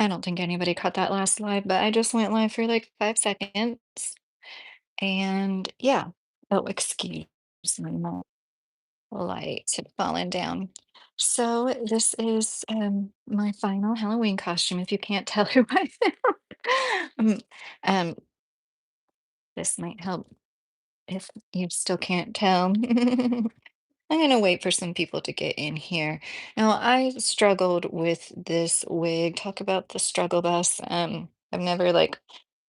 I don't think anybody caught that last live, but I just went live for like 5 seconds. And yeah. Oh, excuse me, my light had fallen down. So this is my final Halloween costume, if you can't tell who I am. Um, um, this might help if you still can't tell. I'm gonna wait for some people to get in here. Now, I struggled with this wig. Talk about the struggle bus. I've never like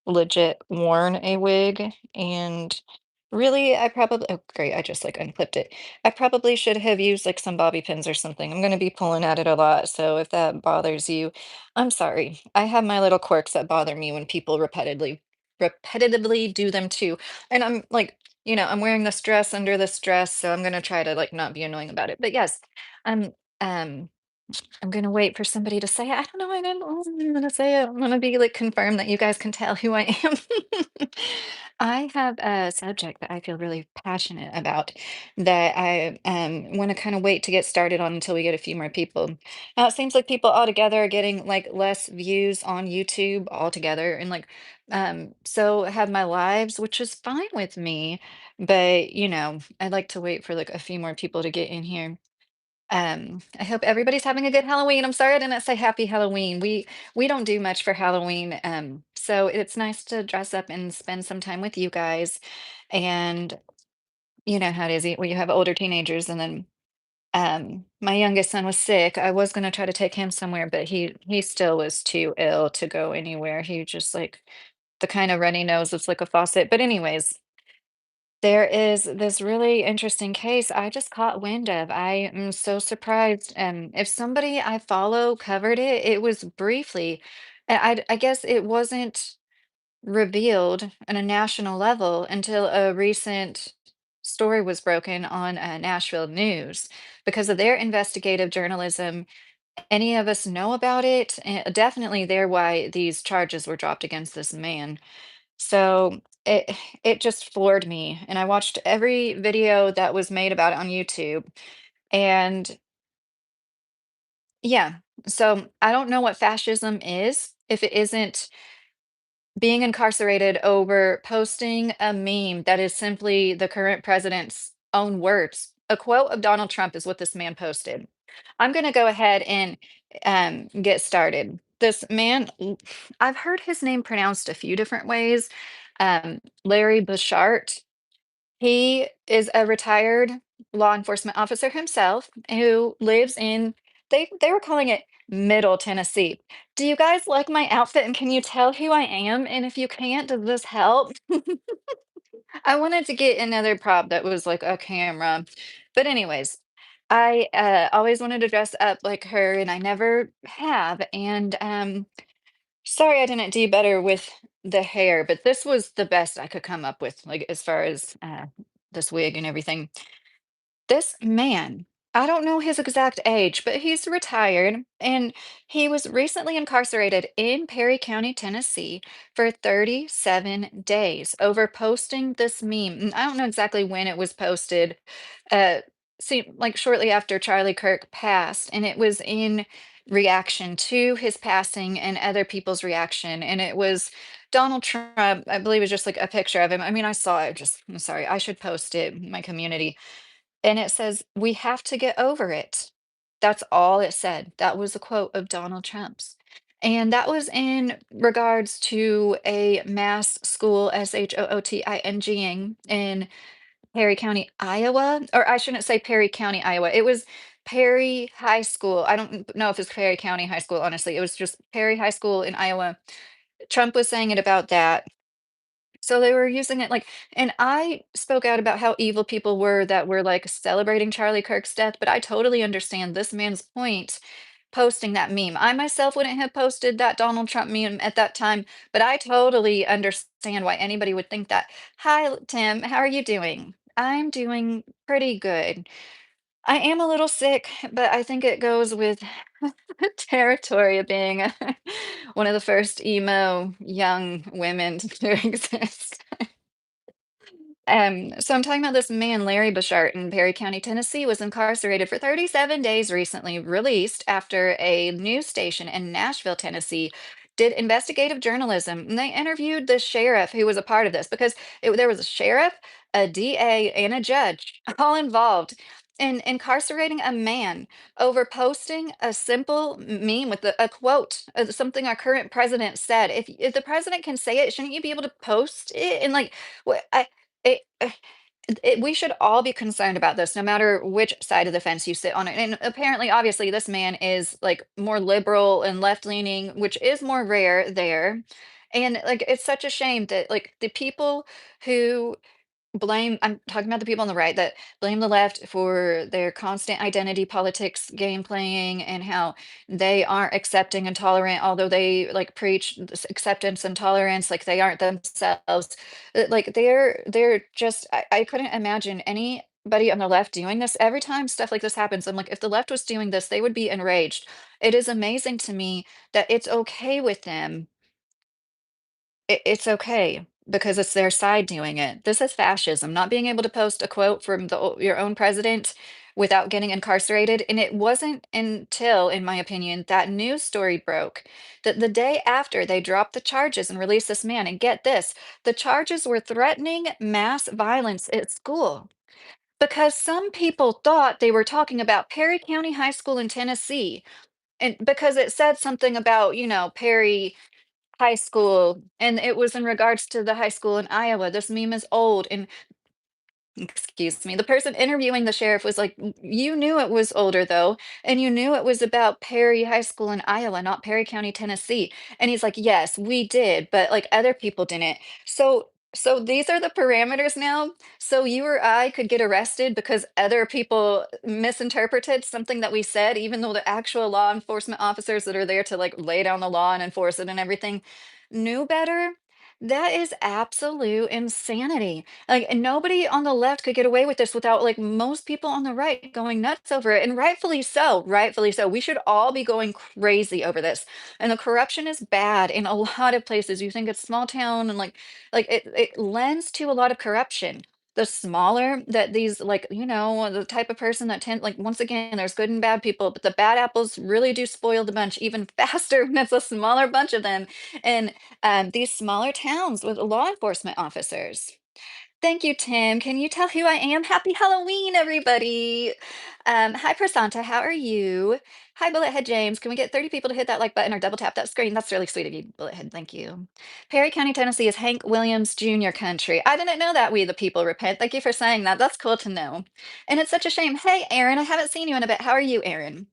legit worn a wig, and really, I probably, oh great, I just like unclipped it. I probably should have used like some bobby pins or something. I'm gonna be pulling at it a lot, so if that bothers you, I'm sorry. I have my little quirks that bother me when people repetitively do them too. And I'm like, I'm wearing this dress under this dress, so I'm gonna try to like not be annoying about it. But yes, I'm um I'm gonna wait for somebody to say it. I don't know. I don't know. I'm gonna say it. I'm gonna be like confirmed that you guys can tell who I am. I have a subject that I feel really passionate about that I want to kind of wait to get started on until we get a few more people. Now it seems like people altogether are getting like less views on YouTube altogether, and like so I have my lives, which is fine with me, but I'd like to wait for like a few more people to get in here. I hope everybody's having a good Halloween. I'm sorry I didn't say happy Halloween. We don't do much for Halloween. So it's nice to dress up and spend some time with you guys. And you know how it is when you have older teenagers, and then my youngest son was sick. I was gonna try to take him somewhere, but he still was too ill to go anywhere. He just like the kind of runny nose that's like a faucet. But anyways, there is this really interesting case I just caught wind of. I am so surprised. If somebody I follow covered it, it was briefly. I guess it wasn't revealed on a national level until a recent story was broken on Nashville News. Because of their investigative journalism, any of us know about it. And definitely, they're why these charges were dropped against this man. So it just floored me, and I watched every video that was made about it on YouTube, and yeah, so I don't know what fascism is if it isn't being incarcerated over posting a meme that is simply the current president's own words. A quote of Donald Trump is what this man posted. I'm gonna go ahead and get started. This man, I've heard his name pronounced a few different ways. Larry Bushart. He is a retired law enforcement officer himself who lives in, they were calling it Middle Tennessee. Do you guys like my outfit and can you tell who I am? And if you can't, does this help? I wanted to get another prop that was like a camera. But anyways, I always wanted to dress up like her and I never have. And sorry I didn't do better with the hair, but this was the best I could come up with, like as far as this wig and everything. This man, I don't know his exact age, but he's retired and he was recently incarcerated in Perry County, Tennessee for 37 days over posting this meme. And I don't know exactly when it was posted. Uh See, like shortly after Charlie Kirk passed, and it was in reaction to his passing and other people's reaction. And it was Donald Trump, I believe, it was just like a picture of him. I mean, I saw it just, I'm sorry, I should post it in my community, and it says, "We have to get over it." That's all it said. That was a quote of Donald Trump's. And that was in regards to a mass school, SHOOTINGing, in Perry County, Iowa. Or I shouldn't say Perry County, Iowa. It was Perry High School. I don't know if it's Perry County High School, honestly. It was just Perry High School in Iowa. Trump was saying it about that. So they were using it like, and I spoke out about how evil people were that were like celebrating Charlie Kirk's death, but I totally understand this man's point posting that meme. I myself wouldn't have posted that Donald Trump meme at that time, but I totally understand why anybody would think that. Hi, Tim, how are you doing? I'm doing pretty good. I am a little sick, but I think it goes with the territory of being one of the first emo young women to exist. So I'm talking about this man, Larry Bushart in Perry County, Tennessee, was incarcerated for 37 days recently, released after a news station in Nashville, Tennessee, did investigative journalism. And they interviewed the sheriff who was a part of this because there was a sheriff, a DA, and a judge all involved in incarcerating a man over posting a simple meme with a quote of something our current president said. If the president can say it, shouldn't you be able to post it? And like, what it, we should all be concerned about this, no matter which side of the fence you sit on it. And apparently, obviously, this man is like more liberal and left leaning, which is more rare there. And like, it's such a shame that like the people who I'm talking about the people on the right that blame the left for their constant identity politics game playing and how they aren't accepting and tolerant, although they like preach this acceptance and tolerance, like they aren't themselves. Like they're just I couldn't imagine anybody on the left doing this. Every time stuff like this happens, I'm like, if the left was doing this, they would be enraged. It is amazing to me that it's okay with them, it's okay because it's their side doing it. This is fascism, not being able to post a quote from your own president without getting incarcerated. And it wasn't until, in my opinion, that news story broke that the day after they dropped the charges and released this man. And get this, the charges were threatening mass violence at school because some people thought they were talking about Perry County High School in Tennessee. And because it said something about, Perry high school, and it was in regards to the high school in Iowa. This meme is old, and excuse me, the person interviewing the sheriff was like, You knew it was older though, and you knew it was about Perry High School in Iowa, not Perry County, Tennessee." And he's like, "Yes, we did, but like other people didn't." So these are the parameters now. So you or I could get arrested because other people misinterpreted something that we said, even though the actual law enforcement officers that are there to like lay down the law and enforce it and everything knew better. That is absolute insanity. Like, and nobody on the left could get away with this without like most people on the right going nuts over it. And rightfully so, rightfully so. We should all be going crazy over this. And the corruption is bad in a lot of places. You think it's small town and like it lends to a lot of corruption. The smaller that these like, the type of person that tend like once again, there's good and bad people, but the bad apples really do spoil the bunch even faster when it's a smaller bunch of them. And these smaller towns with law enforcement officers. Thank you, Tim. Can you tell who I am? Happy Halloween, everybody. Hi, Prasanta. How are you? Hi, Bullethead James. Can we get 30 people to hit that like button or double tap that screen? That's really sweet of you, Bullethead. Thank you. Perry County, Tennessee is Hank Williams Jr. country. I didn't know that. We the people repent. Thank you for saying that. That's cool to know. And it's such a shame. Hey, Aaron, I haven't seen you in a bit. How are you, Aaron?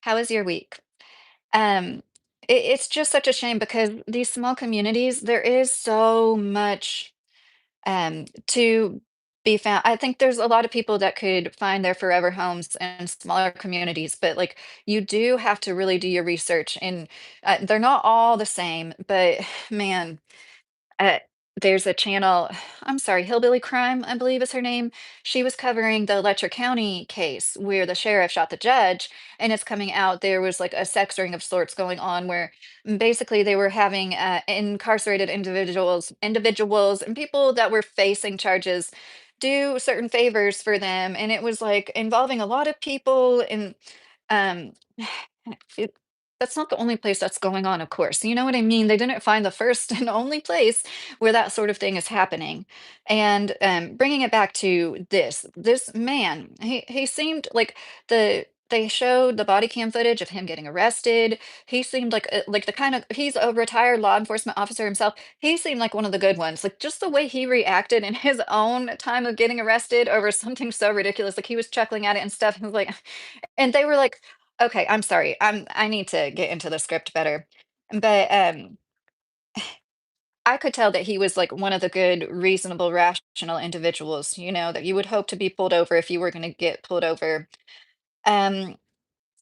How is your week? Um, it's just such a shame because these small communities, there is so much to be found. I think there's a lot of people that could find their forever homes in smaller communities, but like you do have to really do your research, and they're not all the same. But man, uh, there's a channel, I'm sorry, Hillbilly Crime, I believe is her name. She was covering the Letcher County case where the sheriff shot the judge, and it's coming out there was like a sex ring of sorts going on where basically they were having incarcerated individuals and people that were facing charges do certain favors for them, and it was like involving a lot of people and um it, that's not the only place that's going on, of course. You know what I mean? They didn't find the first and only place where that sort of thing is happening. And bringing it back to this man, he seemed like they showed the body cam footage of him getting arrested. He seemed like the kind of he's a retired law enforcement officer himself. He seemed like one of the good ones. Like just the way he reacted in his own time of getting arrested over something so ridiculous. Like he was chuckling at it and stuff. He was like, and they were like, "Okay, I'm sorry. I need to get into the script better." But, I could tell that he was, like, one of the good, reasonable, rational individuals, that you would hope to be pulled over if you were gonna get pulled over. Um,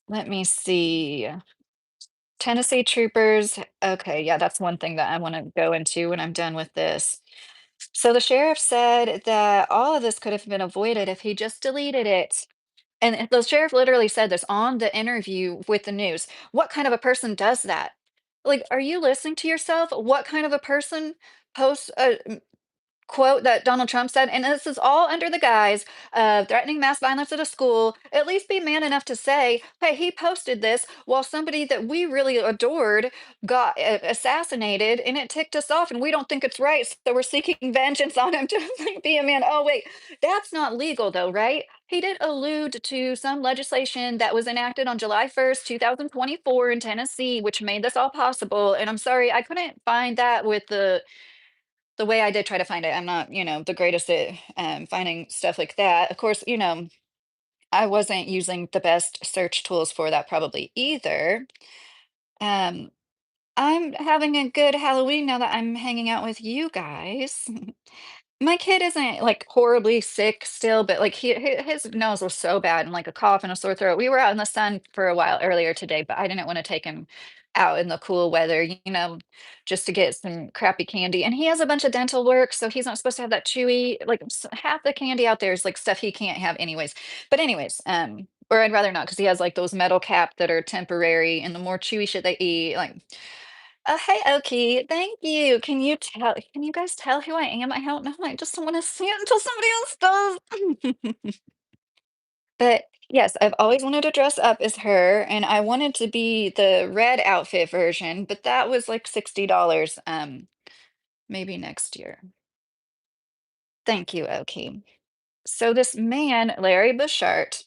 Let me see. Tennessee troopers. Okay, yeah, that's one thing that I wanna go into when I'm done with this. So the sheriff said that all of this could have been avoided if he just deleted it. And the sheriff literally said this on the interview with the news. What kind of a person does that? Like, are you listening to yourself? What kind of a person posts quote that Donald Trump said, and this is all under the guise of threatening mass violence at a school, at least be man enough to say, hey, he posted this while somebody that we really adored got assassinated, and it ticked us off, and we don't think it's right, so we're seeking vengeance on him. To like, be a man. Oh, wait, that's not legal, though, right? He did allude to some legislation that was enacted on July 1st, 2024 in Tennessee, which made this all possible. And I'm sorry, I couldn't find that with the way I did try to find it. I'm not, the greatest at finding stuff like that. Of course, I wasn't using the best search tools for that probably either. Um, I'm having a good Halloween now that I'm hanging out with you guys. My kid isn't, like, horribly sick still, but, like, his nose was so bad and, like, a cough and a sore throat. We were out in the sun for a while earlier today, but I didn't wanna take him out in the cool weather, just to get some crappy candy, and he has a bunch of dental work, so he's not supposed to have that chewy like, half the candy out there is, like, stuff he can't have anyways. But anyways, or I'd rather not, because he has, like, those metal cap that are temporary, and the more chewy shit they eat, like, hey, Oki. Thank you. Can you guys tell who I am? I don't know. I just don't want to see it until somebody else does. But yes, I've always wanted to dress up as her, and I wanted to be the red outfit version, but that was like $60. Maybe next year. Thank you, Oki. So this man, Larry Bushart,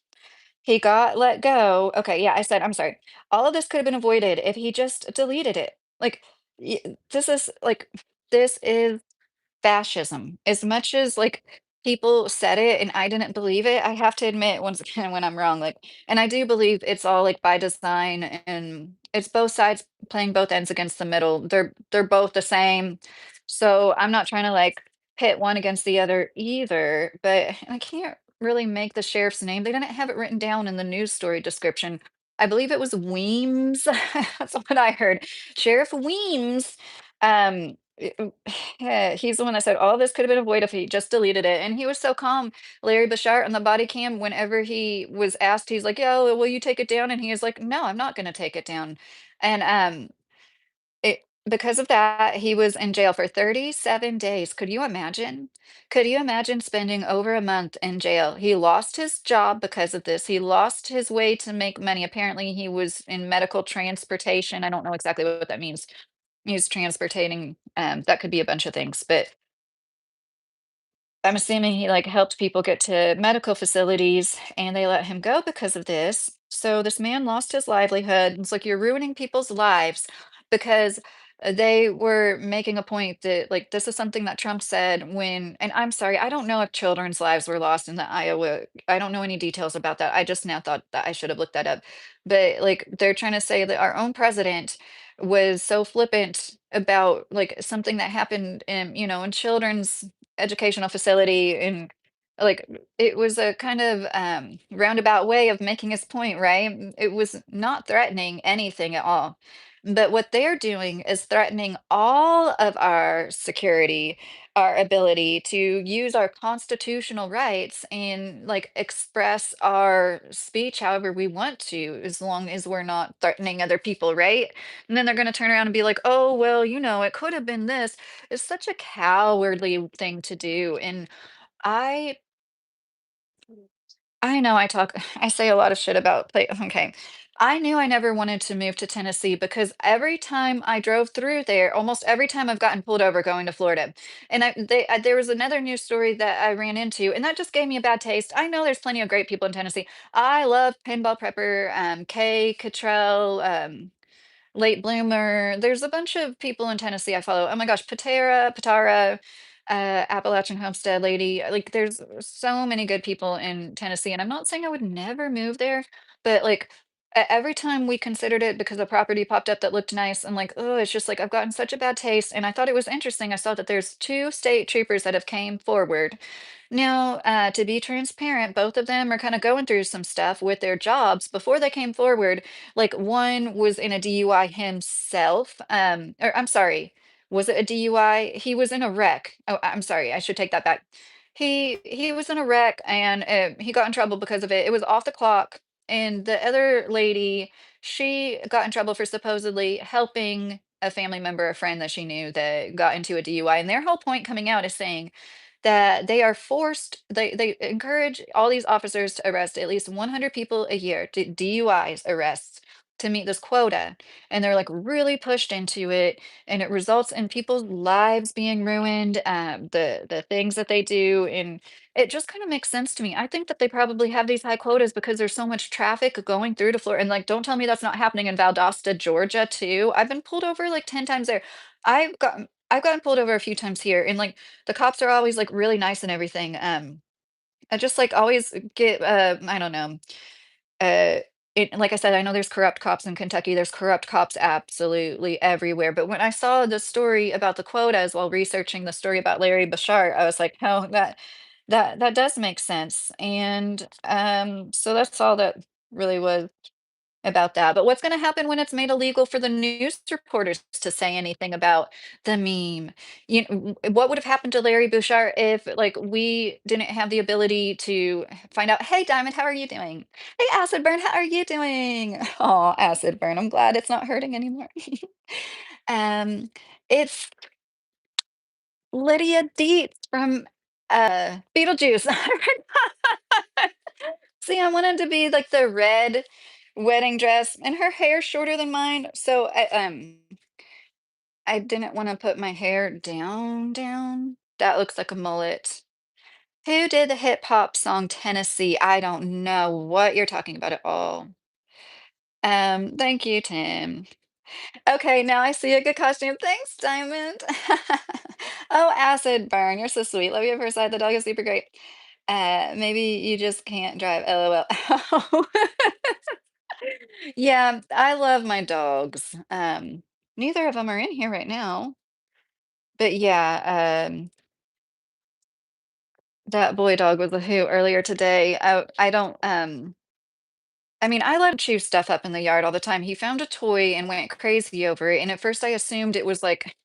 he got let go. Okay, yeah, I said, I'm sorry. All of this could have been avoided if he just deleted it. Like, this is fascism. As much as, like, people said it and I didn't believe it, I have to admit once again when I'm wrong, like, and I do believe it's all, like, by design, and it's both sides playing both ends against the middle. They're both the same. So I'm not trying to, like, pit one against the other either, but I can't really make the sheriff's name. They didn't have it written down in the news story description. I believe it was Weems. That's what I heard. Sheriff Weems. Yeah, he's the one that said all this could have been avoided if he just deleted it. And he was so calm. Larry Bashar on the body cam, whenever he was asked, he's like, "Yo, will you take it down?" And he is like, "No, I'm not gonna take it down." And it because of that, he was in jail for 37 days. Could you imagine? Could you imagine spending over a month in jail? He lost his job because of this. He lost his way to make money. Apparently, he was in medical transportation. I don't know exactly what that means. He's transportating, that could be a bunch of things, but I'm assuming he, like, helped people get to medical facilities, and they let him go because of this. So this man lost his livelihood. It's like, you're ruining people's lives because they were making a point that, like, this is something that Trump said when, and I'm sorry, I don't know if children's lives were lost in the Iowa. I don't know any details about that. I just now thought that I should have looked that up. But, like, they're trying to say that our own president was so flippant about, like, something that happened in children's educational facility, and like it was a kind of roundabout way of making his point, right? It was not threatening anything at all, but what they're doing is threatening all of our security, our ability to use our constitutional rights and, like, express our speech however we want to, as long as we're not threatening other people, right? And then they're going to turn around and be like, oh, well, it could have been this. It's such a cowardly thing to do. And I I know I say a lot of shit about okay. I knew I never wanted to move to Tennessee because every time I drove through there, almost every time I've gotten pulled over going to Florida. And there was another news story that I ran into, and that just gave me a bad taste. I know there's plenty of great people in Tennessee. I love Pinball Prepper, Kay Cottrell, Late Bloomer. There's a bunch of people in Tennessee I follow. Oh my gosh, Patara, Appalachian Homestead Lady. Like, there's so many good people in Tennessee, and I'm not saying I would never move there, but like every time we considered it because a property popped up that looked nice, I'm like, oh, it's just like I've gotten such a bad taste. And I thought it was interesting. I saw that there's two state troopers that have came forward. Now, to be transparent, both of them are kind of going through some stuff with their jobs before they came forward. Like, one was in a DUI himself. Or I'm sorry, was it a DUI? He was in a wreck. Oh, I'm sorry, I should take that back. He was in a wreck, and he got in trouble because of it. It was off the clock, and the other lady, she got in trouble for supposedly helping. a family member, a friend that she knew that got into a DUI, and their whole point coming out is saying that they are forced they encourage all these officers to arrest at least 100 people a year, DUIs arrests, to meet this quota, and they're, like, really pushed into it, and it results in people's lives being ruined, the things that they do, and it just kinda makes sense to me. I think that they probably have these high quotas because there's so much traffic going through to Florida, and, like, don't tell me that's not happening in Valdosta, Georgia, too. I've been pulled over, like, 10 times there. I've gotten pulled over a few times here, and, like, the cops are always, like, really nice and everything, I just, like, always get, I don't know, uh, like I said, I know there's corrupt cops in Kentucky, there's corrupt cops absolutely everywhere, but when I saw the story about the quotas while researching the story about Larry Bushart, I was like, "Oh, that does make sense," and, so that's all that really was about that. But what's gonna happen when it's made illegal for the news reporters to say anything about the meme? What would have happened to Larry Bouchard if, like, we didn't have the ability to find out, "Hey, Diamond, how are you doing? Hey, Acid Burn, how are you doing?" Oh, Acid Burn, I'm glad it's not hurting anymore. Um, it's Lydia Deetz from, Beetlejuice. See, I wanted to be like the red wedding dress, and her hair's shorter than mine, so I didn't wanna put my hair down. That looks like a mullet. Who did the hip hop song Tennessee? I don't know what you're talking about at all. Thank you, Tim. Okay, now I see a good costume. Thanks, Diamond. Oh, Acid Burn, you're so sweet. Love you at first sight. The dog is super great. Maybe you just can't drive. LOL. Yeah, I love my dogs. Neither of them are in here right now. But yeah, that boy dog was a hoot earlier today. I don't I mean, I let him chew stuff up in the yard all the time. He found a toy and went crazy over it. And at first I assumed it was like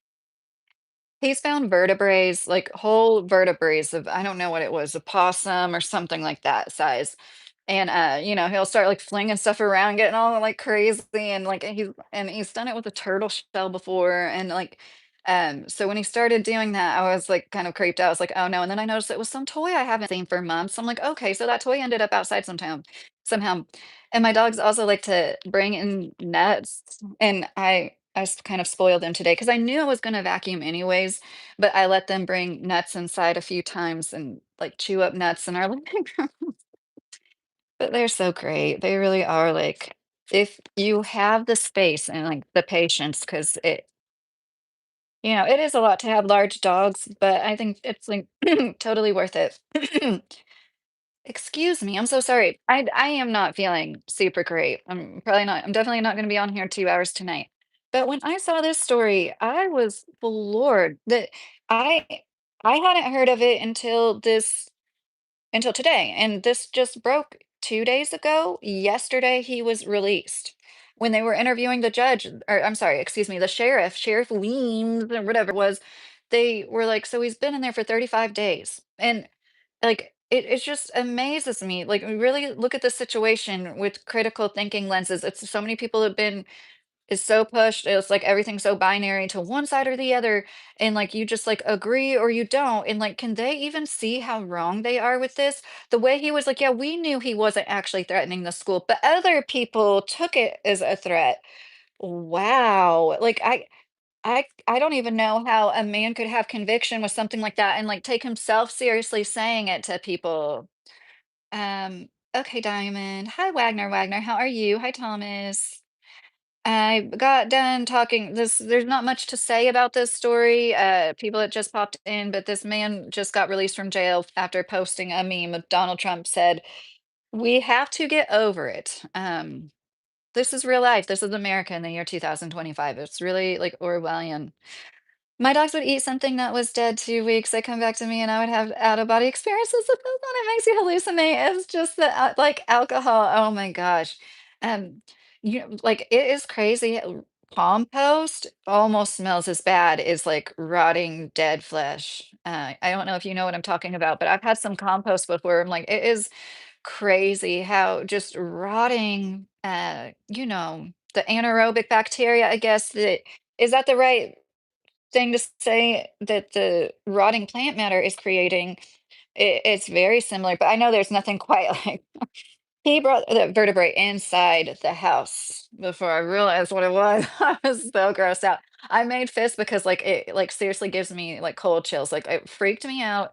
he's found vertebrae, like whole vertebrae of I don't know what it was, a possum or something like that size. And he'll start like flinging stuff around, getting all like crazy, and like he's done it with a turtle shell before, and like so when he started doing that, I was like kind of creeped out. I was like, oh no, and then I noticed it was some toy I haven't seen for months. I'm like, okay, so that toy ended up outside somehow. And my dogs also like to bring in nuts, and kind of spoiled them today because I knew I was going to vacuum anyways, but I let them bring nuts inside a few times and like chew up nuts in our living room. But they're so great. They really are, like, if you have the space and, like, the patience, because it is a lot to have large dogs, but I think it's, like, totally worth it. Excuse me, I'm so sorry. I am not feeling super great. I'm definitely not gonna be on here 2 hours tonight. But when I saw this story, I was floored that I I hadn't heard of it until today, and this just broke 2 days ago. Yesterday, he was released. When they were interviewing the judge, or I'm sorry, excuse me, the sheriff, Sheriff Weems or whatever it was, they were like, "So he's been in there for 35 days." And, like, it just amazes me, like, we really look at the situation with critical thinking lenses. It's so many people have been is so pushed. It's like everything's so binary to one side or the other. And like you just like agree or you don't. And like, can they even see how wrong they are with this? The way he was like, yeah, we knew he wasn't actually threatening the school, but other people took it as a threat. Wow. Like I don't even know how a man could have conviction with something like that and like take himself seriously saying it to people. Okay, Diamond. Hi, Wagner. How are you? Hi, Thomas. I got done talking there's not much to say about this story. People that just popped in, but this man just got released from jail after posting a meme of Donald Trump said, "We have to get over it." This is real life. This is America in the year 2025. It's really like Orwellian. My dogs would eat something that was dead 2 weeks, they come back to me, and I would have out-of-body experiences with this one, it makes you hallucinate, it's just the, like, alcohol, oh my gosh. Um, like, it is crazy, compost almost smells as bad as, like, rotting dead flesh. I don't know if you know what I'm talking about, but I've had some compost before, I'm like, it is crazy how just rotting, the anaerobic bacteria, I guess, that Is that the right thing to say that the rotting plant matter is creating? It's very similar, but I know there's nothing quite like he brought the vertebrae inside the house before I realized what it was. I was so grossed out. I made fists because, like, it, like, seriously gives me, like, cold chills, like, it freaked me out.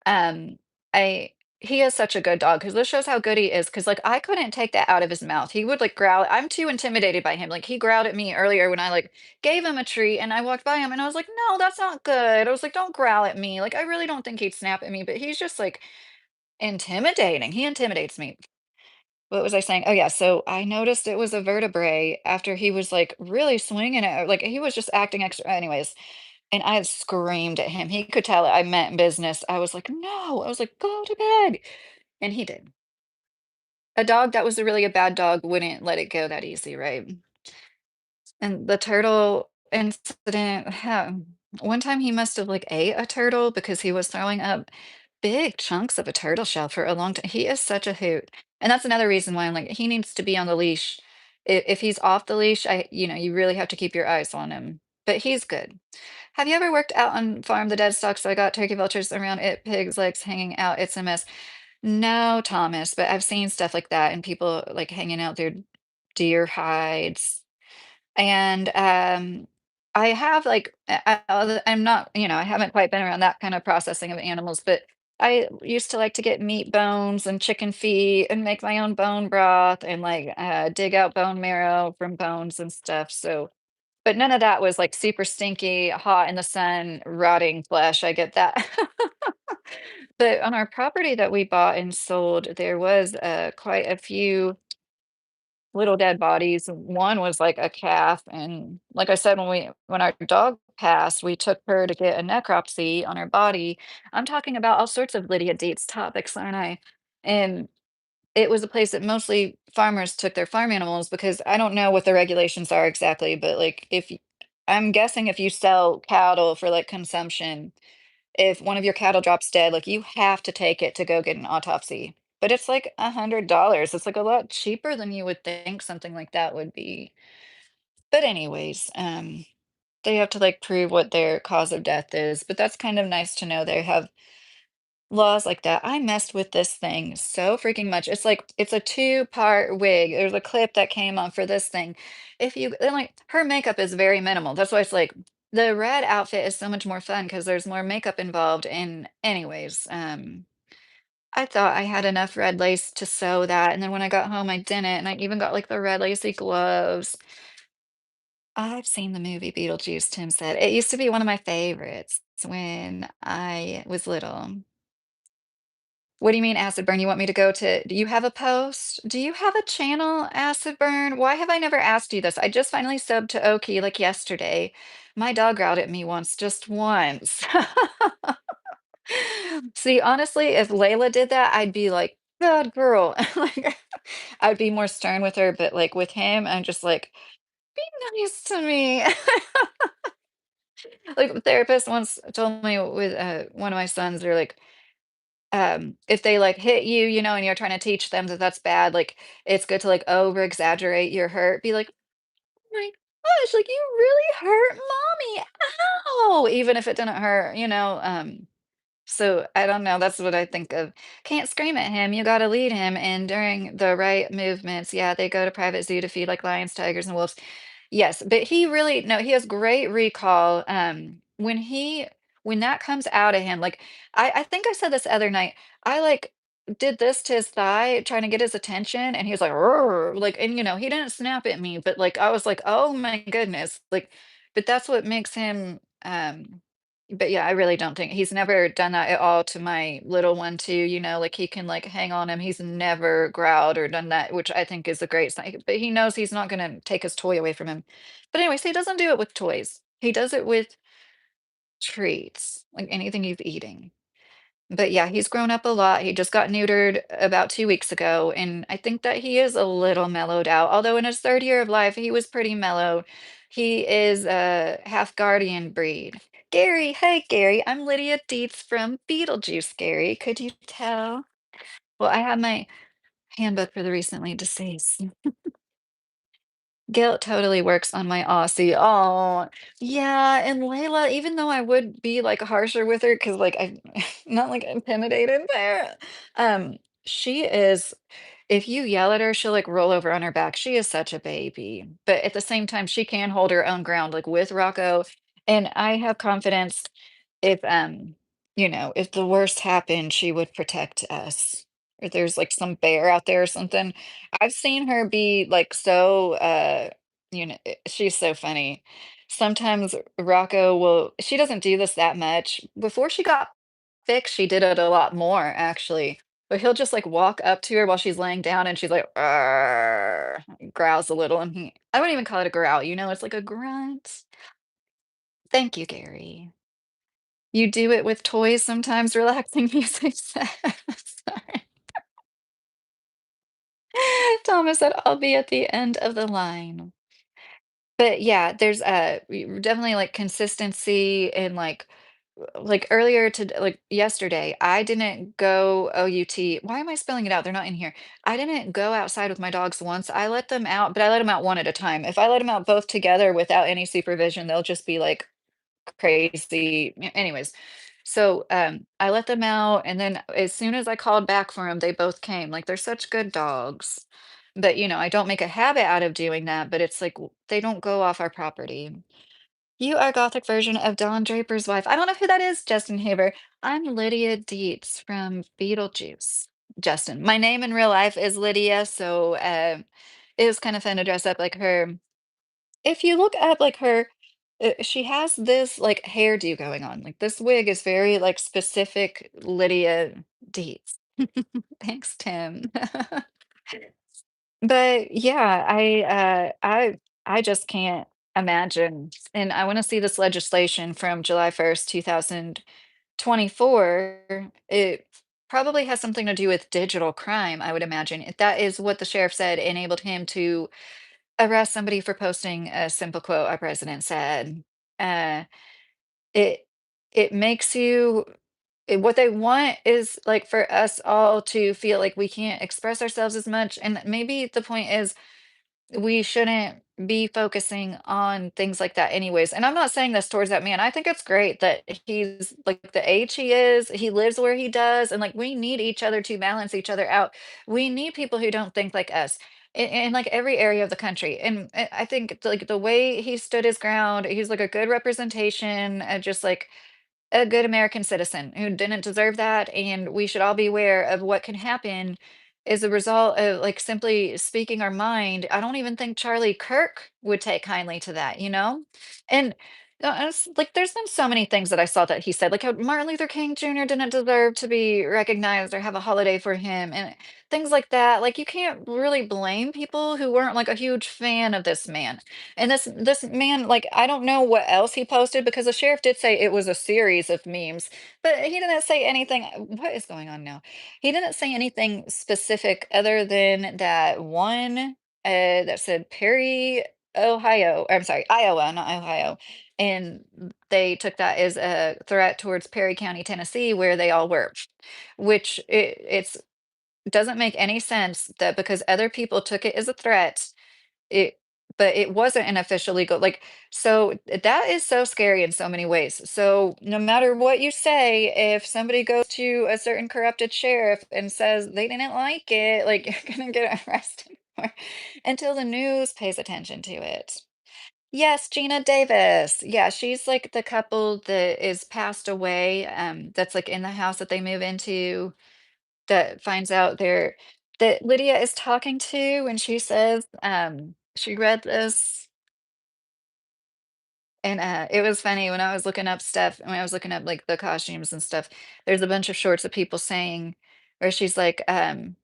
Um, I he is such a good dog because this shows how good he is. Because like, I couldn't take that out of his mouth. He would, like, growl. I'm too intimidated by him, like, he growled at me earlier when I, like, gave him a treat, and I walked by him, and I was like, "No, that's not good." I was like, "Don't growl at me." Like, I really don't think he'd snap at me, but he's just, like, intimidating. He intimidates me. What was I saying? Oh, yeah, so I noticed it was a vertebrae after he was, like, really swinging it, like, he was just acting extra anyways, and I screamed at him. He could tell I meant business. I was like, "No." I was like, "Go to bed." And he did. A dog that was a really a bad dog wouldn't let it go that easy, right? And the turtle incident, one time he must have, like, ate a turtle because he was throwing up big chunks of a turtle shell for a long time. He is such a hoot, and that's another reason why I'm like, he needs to be on the leash. If he's off the leash, you really have to keep your eyes on him, but he's good. Have you ever worked out on farm the dead stock? So I got turkey vultures around it, pigs' legs hanging out. It's a mess. No, Thomas, but I've seen stuff like that and people, like, hanging out their deer hides. And, I have, like, I'm not, I haven't quite been around that kind of processing of animals, but I used to like to get meat bones and chicken feet and make my own bone broth and, like, dig out bone marrow from bones and stuff, so but none of that was, like, super stinky, hot in the sun, rotting flesh, I get that. But on our property that we bought and sold, there was, quite a few little dead bodies. One was like a calf, and like I said, when our dog passed, we took her to get a necropsy on her body. I'm talking about all sorts of Lydia Deetz topics, aren't I? And it was a place that mostly farmers took their farm animals because I don't know what the regulations are exactly, but like I'm guessing if you sell cattle for like consumption, if one of your cattle drops dead, like, you have to take it to go get an autopsy, but it's like $100. It's, like, a lot cheaper than you would think something like that would be. But anyways, they have to, like, prove what their cause of death is, but that's kind of nice to know they have laws like that. I messed with this thing so freaking much. It's like it's a two-part wig. There's a clip that came on for this thing. If you and, like, her makeup is very minimal. That's why it's like the red outfit is so much more fun because there's more makeup involved. And anyways, I thought I had enough red lace to sew that, and then when I got home, I didn't, and I even got like the red lacy gloves. I've seen the movie Beetlejuice, Tim said. It used to be one of my favorites when I was little. What do you mean acid burn? You want me to go to do you have a post? Do you have a channel, Acid Burn? Why have I never asked you this? I just finally subbed to Oki like yesterday. My dog growled at me once, just once. See, honestly, if Layla did that, I'd be like, "Good girl." Like, I'd be more stern with her, but like with him, I'm just like, "Be nice to me." Like the therapist once told me with one of my sons, they're like, if they, like, hit you, and you're trying to teach them that that's bad, like, it's good to, like, over exaggerate your hurt, be like, "Oh my gosh, like, you really hurt mommy, ow!" Even if it didn't hurt, so I don't know, that's what I think of. Can't scream at him, you gotta lead him, and during the right movements, yeah, they go to private zoo to feed, like, lions, tigers, and wolves. Yes, but he really no, he has great recall, when that comes out of him, like, I think I said this the other night, I, like, did this to his thigh trying to get his attention, and he was like, "Rrr," like, and, he didn't snap at me, but, like, I was like, "Oh my goodness," like, but that's what makes him, but yeah, I really don't think he's never done that at all to my little one too, like he can like hang on him. He's never growled or done that, which I think is a great sign. But he knows he's not gonna take his toy away from him. But anyways, he doesn't do it with toys. He does it with treats, like anything he's eating. But yeah, he's grown up a lot. He just got neutered about 2 weeks ago, and I think that he is a little mellowed out. Although in his third year of life, he was pretty mellow. He is a half guardian breed. Gary, hey Gary, I'm Lydia Dietz from Beetlejuice, Gary. Could you tell? Well, I have my handbook for the recently deceased. Guilt totally works on my Aussie. Oh, yeah, and Layla, even though I would be, like, harsher with her, because like, I'm not, like, intimidated by her, she is if you yell at her, she'll, like, roll over on her back. She is such a baby, but at the same time, she can hold her own ground, like, with Rocco, and I have confidence if, if the worst happened, she would protect us. Or there's, like, some bear out there or something. I've seen her be, like, so, she's so funny. Sometimes Rocco will she doesn't do this that much. Before she got fixed, she did it a lot more, actually. But he'll just, like, walk up to her while she's laying down, and she's like, "Arr," growls a little, and I wouldn't even call it a growl, it's like a grunt. Thank you, Gary. You do it with toys sometimes, relaxing music Sorry. Thomas said, "I'll be at the end of the line." But yeah, there's, definitely, like, consistency and, like, earlier to like, yesterday, I didn't go OUT why am I spelling it out? They're not in here. I didn't go outside with my dogs once. I let them out, but I let them out one at a time. If I let them out both together without any supervision, they'll just be, like, crazy. Anyways, so, I let them out, and then as soon as I called back for them, they both came. Like, they're such good dogs. But, I don't make a habit out of doing that, but it's like they don't go off our property. You are Gothic version of Don Draper's wife. I don't know who that is, Justin Haber. I'm Lydia Deetz from Beetlejuice. Justin. My name in real life is Lydia, so it was kind of fun to dress up like her. If you look up like her, she has this like hairdo going on. Like this wig is very like specific Lydia Deetz. Thanks, Tim. But yeah, I just can't imagine. And I want to see this legislation from July 1st, 2024. It probably has something to do with digital crime, I would imagine. If that is what the sheriff said enabled him to arrest somebody for posting a simple quote our president said. Uh, it it makes you what they want is like for us all to feel like we can't express ourselves as much. And maybe the point is we shouldn't be focusing on things like that anyways. And I'm not saying this towards that man. I think it's great that he's like the age he is, he lives where he does, and like we need each other to balance each other out. We need people who don't think like us in like every area of the country. And I think like the way he stood his ground, he's like a good representation, just like a good American citizen who didn't deserve that, and we should all be aware of what can happen as a result of like simply speaking our mind. I don't even think Charlie Kirk would take kindly to that, you know? And like there's been so many things that I saw that he said, like how Martin Luther King Jr. didn't deserve to be recognized or have a holiday for him and things like that. Like you can't really blame people who weren't like a huge fan of this man. And this man, like, I don't know what else he posted because the sheriff did say it was a series of memes, but he didn't say anything. What is going on now? He didn't say anything specific other than that one that said Perry, Ohio. I'm sorry, Iowa, not Ohio. And they took that as a threat towards Perry County, Tennessee, where they all were, which it's doesn't make any sense that because other people took it as a threat it but it wasn't an official legal like, so that is so scary in so many ways. So no matter what you say, if somebody goes to a certain corrupted sheriff and says they didn't like it, like you're gonna get arrested for until the news pays attention to it. Yes, Gina Davis. Yeah, she's like the couple that is passed away, that's like in the house that they move into that finds out there that Lydia is talking to, and she says, she read this, and it was funny when I was looking up stuff, when I was looking up like the costumes and stuff. There's a bunch of shorts of people saying, where she's like, I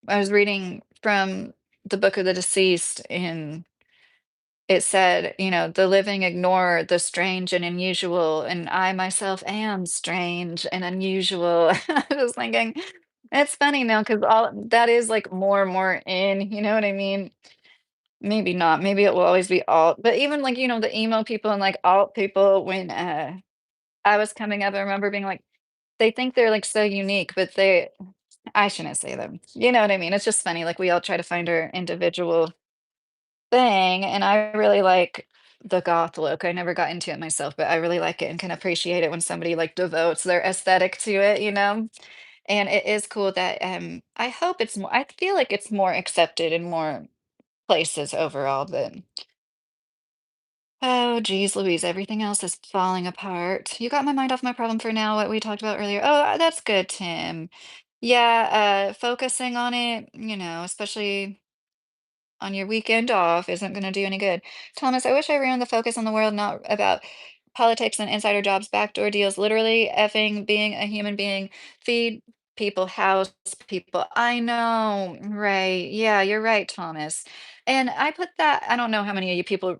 was reading from the Book of the Deceased, and it said, the living ignore the strange and unusual, and I myself am strange and unusual. I was thinking, it's funny now because all that is like more and more in, you know what I mean? Maybe not. Maybe it will always be alt, but even like, the emo people and like alt people, when I was coming up, I remember being like, they think they're like so unique, but I shouldn't say them. You know what I mean? It's just funny. Like we all try to find our individual. thing, and I really like the goth look. I never got into it myself, but I really like it and can appreciate it when somebody like devotes their aesthetic to it, you know? And it is cool that I hope it's more I feel like it's more accepted in more places overall, but oh geez Louise, everything else is falling apart. You got my mind off my problem for now, what we talked about earlier. Oh, that's good, Tim. Yeah, focusing on it, especially on your weekend off isn't going to do any good. Thomas, I wish I ran the focus on the world, not about politics and insider jobs, backdoor deals, literally effing being a human being, feed people, house people. I know, right. Yeah, you're right, Thomas. And I put that, I don't know how many of you people,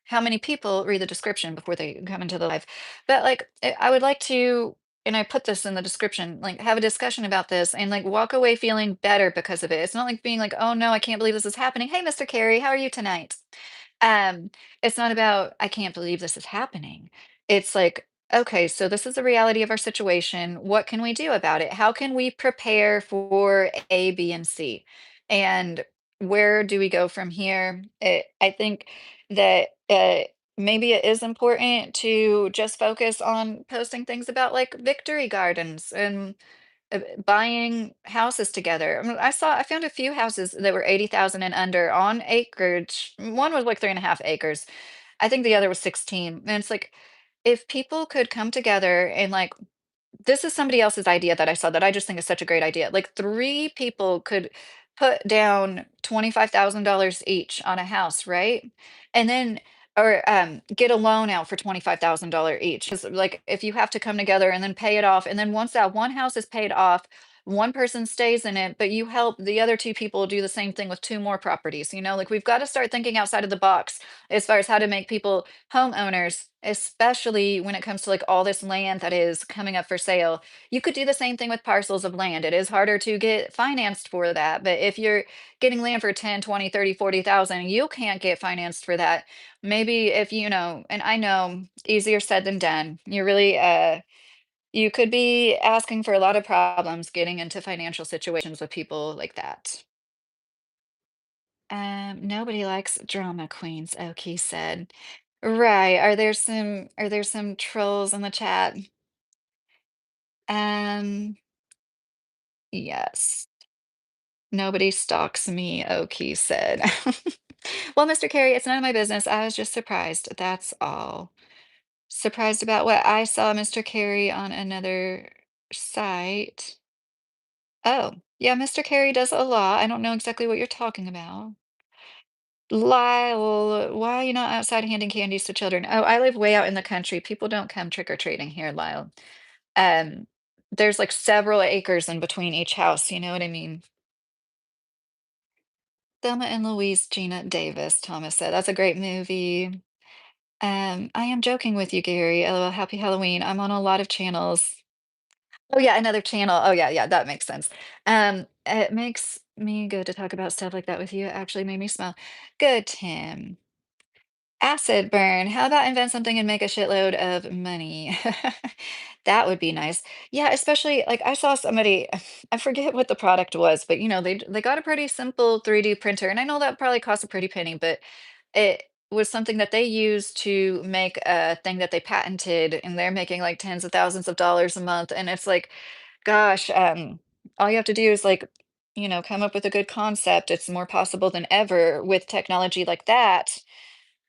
how many people read the description before they come into the live, but like, I would like to and I put this in the description, like have a discussion about this and like walk away feeling better because of it. It's not like being like, oh no, I can't believe this is happening. Hey, Mr. Carey, how are you tonight? Um, it's not about I can't believe this is happening. It's like, okay, so this is the reality of our situation. What can we do about it? How can we prepare for A, B, and C? And where do we go from here? I think that maybe it is important to just focus on posting things about like victory gardens and buying houses together. I found a few houses that were 80,000 and under on acreage. One was like 3.5 acres. I think the other was 16. And it's like, if people could come together and like this is somebody else's idea that I saw that I just think is such a great idea. Like 3 people could put down $25,000 each on a house, right? And then or get a loan out for $25,000 each. 'Cause like if you have to come together and then pay it off, and then once that one house is paid off, one person stays in it, but you help the other 2 people do the same thing with 2 more properties, like we've got to start thinking outside of the box as far as how to make people homeowners, especially when it comes to like all this land that is coming up for sale. You could do the same thing with parcels of land. It is harder to get financed for that, but if you're getting land for 10, 20, 30, 40,000, you can't get financed for that. Maybe if and I know easier said than done. You could be asking for a lot of problems getting into financial situations with people like that. Nobody likes drama queens, Oki said. Right. Are there some trolls in the chat? Um, yes. Nobody stalks me, Oki said. Well, Mr. Carey, it's none of my business. I was just surprised. That's all. Surprised about what I saw Mr. Carey on another site. Oh, yeah, Mr. Carey does a lot. I don't know exactly what you're talking about. Lyle, why are you not outside handing candies to children? Oh, I live way out in the country. People don't come trick-or-treating here, Lyle. Um, there's like several acres in between each house, you know what I mean? Thelma and Louise, Gina Davis, Thomas said. That's a great movie. I am joking with you, Gary. LOL, happy Halloween. I'm on a lot of channels. Oh yeah, another channel. Oh yeah, yeah, that makes sense. It makes me good to talk about stuff like that with you. It actually made me smile. Good, Tim. Acid burn. How about invent something and make a shitload of money? That would be nice. Yeah, especially like I saw somebody, I forget what the product was, but they got a pretty simple 3D printer, and I know that probably cost a pretty penny, but it was something that they used to make a thing that they patented, and they're making like tens of thousands of dollars a month. And it's like, gosh, all you have to do is like, come up with a good concept. It's more possible than ever with technology like that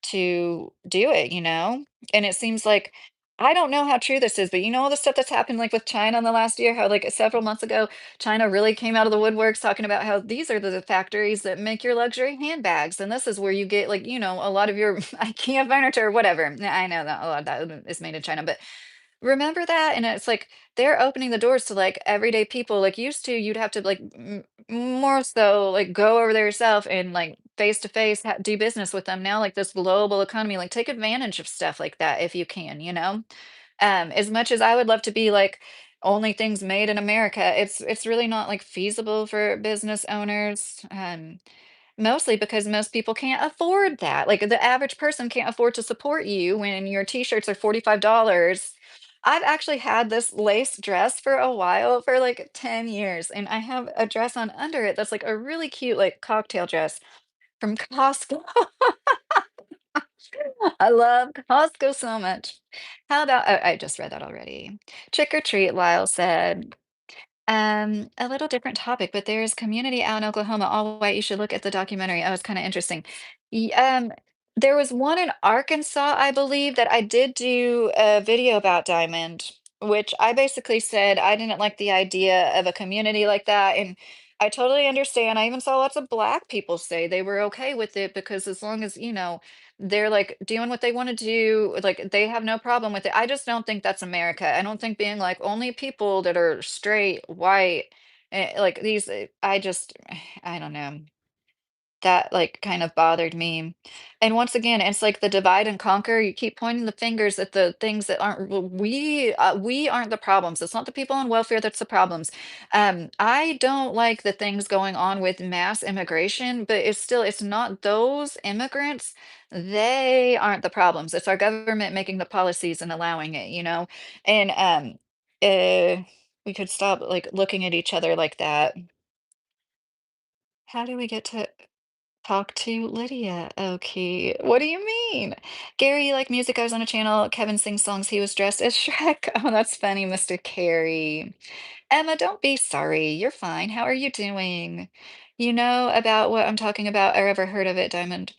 to do it. And it seems like I don't know how true this is, but all the stuff that's happened like with China in the last year, how like several months ago, China really came out of the woodworks talking about how these are the factories that make your luxury handbags. And this is where you get like, a lot of your IKEA furniture or whatever. I know that a lot of that is made in China, but remember that? And it's like they're opening the doors to like everyday people. Like used to, you'd have to like more so like go over there yourself and like face to face do business with them. Now, like this global economy, like take advantage of stuff like that if you can. As much as I would love to be like only things made in America, it's really not like feasible for business owners. Mostly because most people can't afford that. Like the average person can't afford to support you when your t-shirts are $45. I've actually had this lace dress for a while, for like 10 years, and I have a dress on under it that's like a really cute like cocktail dress. from Costco. I love Costco so much. How about oh, I just read that already. Trick or treat, Lyle said. A little different topic, but there's community out in Oklahoma, all white. You should look at the documentary. Oh, it's kind of interesting. There was one in Arkansas, I believe, that I did do a video about Diamond, which I basically said I didn't like the idea of a community like that. And I totally understand. I even saw lots of black people say they were okay with it because as long as, they're like doing what they want to do, like they have no problem with it. I just don't think that's America. I don't think being like only people that are straight, white, like these, I just, I don't know. That, like, kind of bothered me. And once again, it's like the divide and conquer. You keep pointing the fingers at the things that aren't well, we aren't the problems. It's not the people on welfare that's the problems. I don't like the things going on with mass immigration, but it's not those immigrants. They aren't the problems. It's our government making the policies and allowing it, you know? And we could stop like looking at each other like that. How do we get to talk to Lydia? Okay. What do you mean? Gary, you like music? I was on a channel. Kevin sings songs. He was dressed as Shrek. Oh, that's funny, Mr. Carey. Emma, don't be sorry. You're fine. How are you doing? You know about what I'm talking about or ever heard of it, Diamond?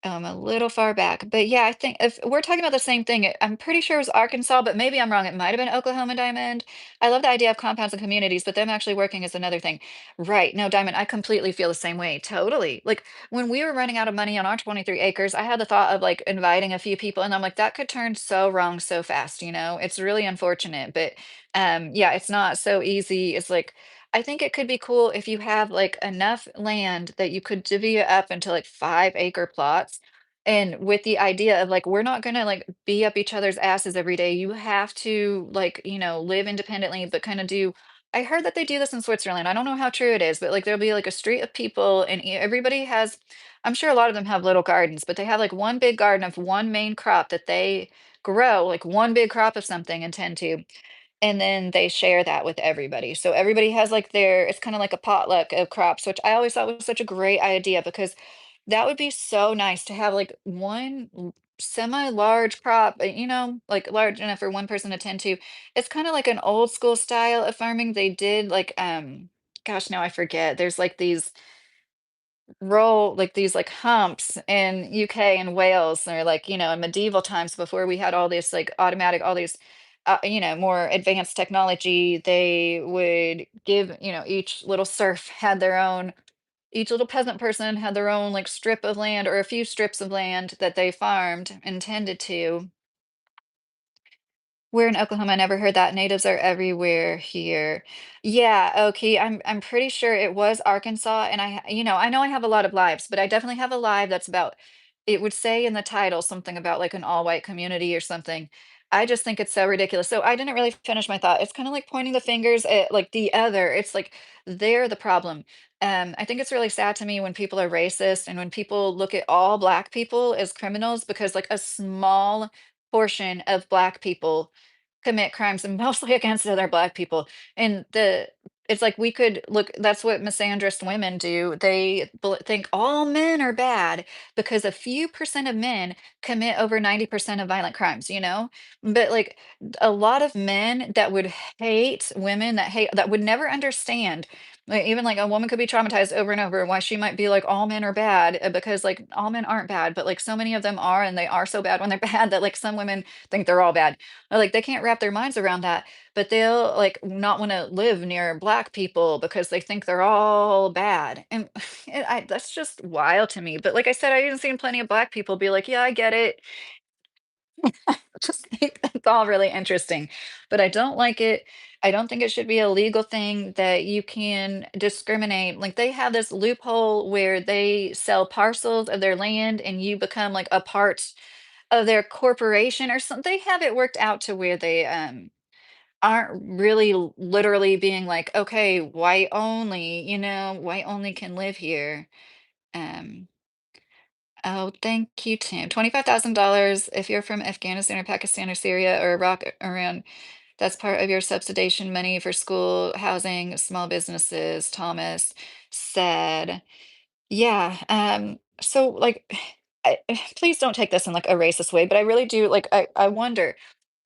A little far back, but yeah, I think if we're talking about the same thing, I'm pretty sure it was Arkansas, but maybe I'm wrong. It might have been Oklahoma Diamond. I love the idea of compounds and communities, but them actually working is another thing. Right. No, Diamond, I completely feel the same way. Totally. Like when we were running out of money on our 23 acres, I had the thought of like inviting a few people, and I'm like, that could turn so wrong so fast, you know? It's really unfortunate, but yeah, it's not so easy. It's like I think it could be cool if you have like enough land that you could divvy it up into like 5-acre plots. And with the idea of like, we're not gonna like be up each other's asses every day. You have to like, live independently, but kind of do. I heard that they do this in Switzerland. I don't know how true it is, but like there'll be like a street of people and everybody has, I'm sure a lot of them have little gardens, but they have like one big garden of one main crop that they grow, like one big crop of something and tend to. And then they share that with everybody. So everybody has like it's kind of like a potluck of crops, which I always thought was such a great idea because that would be so nice to have like one semi-large crop, like large enough for one person to tend to. It's kind of like an old school style of farming. They did like, gosh, now I forget. There's like these like humps in UK and Wales. They're like, in medieval times before we had all this like automatic, all these, more advanced technology, they would give, each little serf had their own, each little peasant person had their own like strip of land or a few strips of land that they farmed and tended to. We're in Oklahoma, I never heard that. Natives are everywhere here. Yeah, okay. I'm pretty sure it was Arkansas, and I know I have a lot of lives, but I definitely have a live that's about it would say in the title something about like an all-white community or something. I just think it's so ridiculous. So I didn't really finish my thought. It's kind of like pointing the fingers at like the other. It's like they're the problem. I think it's really sad to me when people are racist and when people look at all black people as criminals because like a small portion of black people commit crimes and mostly against other black people. And it's like we could look, that's what misandrist women do. They think all men are bad because a few percent of men commit over 90% of violent crimes, you know? But like a lot of men that would hate women that would never understand. Like, even like a woman could be traumatized over and over why she might be like all men are bad because like all men aren't bad, but like so many of them are, and they are so bad when they're bad that like some women think they're all bad. Or, like they can't wrap their minds around that, but they'll like not want to live near black people because they think they're all bad. And that's just wild to me. But like I said, I even seen plenty of black people be like, yeah, I get it. Just think that's all really interesting. But I don't like it. I don't think it should be a legal thing that you can discriminate. Like they have this loophole where they sell parcels of their land and you become like a part of their corporation or something. They have it worked out to where they aren't really literally being like, okay, white only, white only can live here. Um, oh, thank you, Tim. $25,000 if you're from Afghanistan or Pakistan or Syria or Iraq around, that's part of your subsidization money for school, housing, small businesses, Thomas said. Yeah. So, like, please don't take this in like a racist way, but I really do like I wonder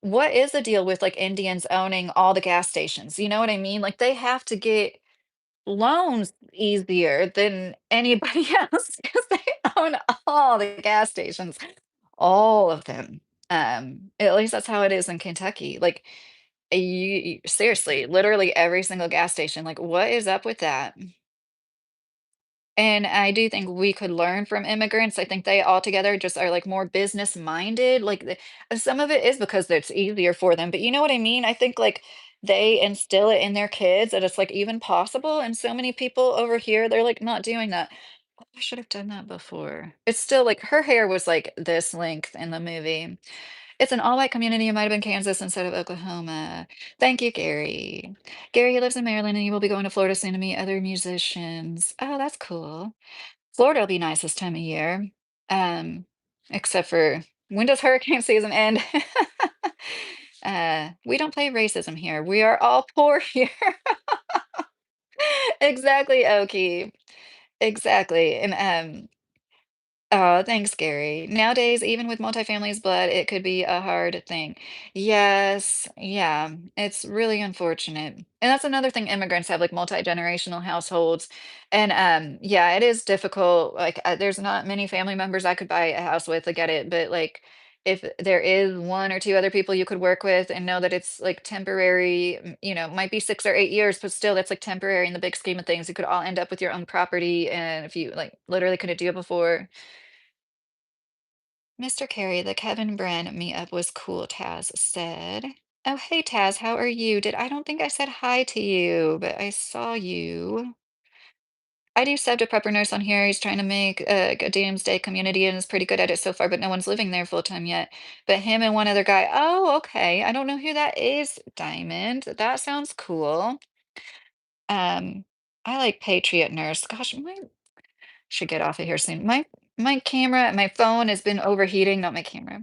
what is the deal with like Indians owning all the gas stations? You know what I mean? Like they have to get loans easier than anybody else because they own all the gas stations, all of them. At least that's how it is in Kentucky. Like seriously, literally every single gas station. Like, what is up with that? And I do think we could learn from immigrants. I think they altogether just are like more business minded. Like some of it is because it's easier for them, but you know what I mean? I think like they instill it in their kids that it's like even possible. And so many people over here, they're like not doing that. I should have done that before. It's still like her hair was like this length in the movie. It's an all-white community. It might have been Kansas instead of Oklahoma. Thank you, Gary. Gary, he lives in Maryland, and he will be going to Florida soon to meet other musicians. Oh, that's cool. Florida will be nice this time of year. Um, except for when does hurricane season end? We don't play racism here. We are all poor here. Exactly, Okie. Exactly. And oh, thanks, Gary. Nowadays, even with multifamilies, but it could be a hard thing. Yes, yeah, it's really unfortunate. And that's another thing immigrants have, like multi-generational households. And yeah, it is difficult. Like there's not many family members I could buy a house with, I get it, but like if there is one or two other people you could work with and know that it's like temporary, you know, might be 6 or 8 years, but still that's like temporary in the big scheme of things. You could all end up with your own property and if you like literally couldn't do it before. Mr. Carey, the Kevin Bren meetup was cool, Taz said. Oh, hey, Taz, how are you? I don't think I said hi to you, but I saw you. I do sub to Prepper Nurse on here. He's trying to make a doomsday community and is pretty good at it so far, but no one's living there full time yet. But him and one other guy. Oh, okay. I don't know who that is, Diamond. That sounds cool. Um, I like Patriot Nurse. Gosh, my should get off of here soon. My camera, my phone has been overheating, not my camera.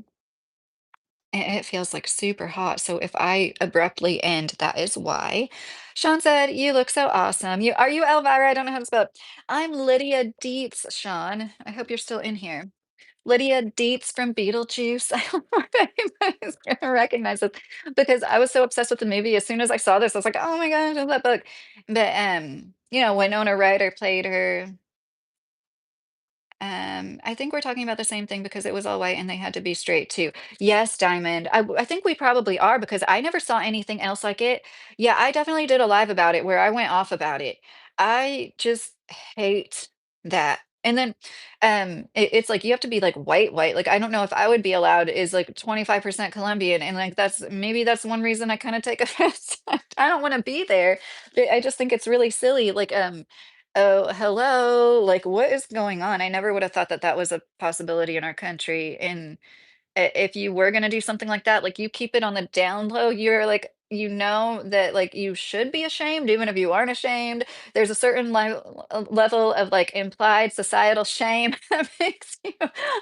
It feels like super hot. So if I abruptly end, that is why. Sean said, "You look so awesome." You are you Elvira? I don't know how to spell it. I'm Lydia Dietz, Sean. I hope you're still in here. Lydia Dietz from Beetlejuice. I don't know if anybody's gonna recognize this because I was so obsessed with the movie. As soon as I saw this, I was like, "Oh my gosh, I love that book." But you know, Winona Ryder played her. I think we're talking about the same thing because it was all white and they had to be straight too. Yes, Diamond. I think we probably are because I never saw anything else like it. Yeah, I definitely did a live about it where I went off about it. I just hate that. And then it's like you have to be like white. Like I don't know if I would be allowed is like 25% Colombian. And like that's maybe that's one reason I kind of take offense. I don't want to be there. But I just think it's really silly. Like oh, hello. Like, what is going on? I never would have thought that that was a possibility in our country. And if you were gonna do something like that, like, you keep it on the down low. You're like, you know that like you should be ashamed, even if you aren't ashamed. There's a certain level of like implied societal shame that makes you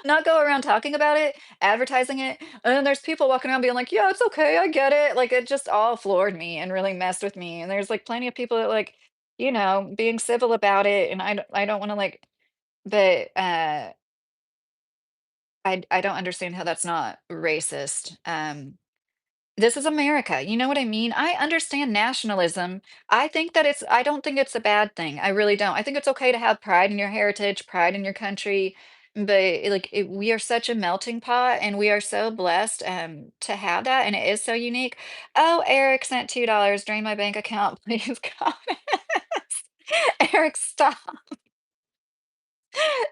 not go around talking about it, advertising it. And then there's people walking around being like, yeah, it's okay, I get it. Like it just all floored me and really messed with me. And there's like plenty of people that like, you know, being civil about it. And I don't want to like, but I don't understand how that's not racist. This is America. You know what I mean? I understand nationalism. I don't think it's a bad thing. I really don't. I think it's okay to have pride in your heritage, pride in your country. But we are such a melting pot and we are so blessed to have that. And it is so unique. Oh, Eric sent $2. Drain my bank account, please. God. Eric, stop.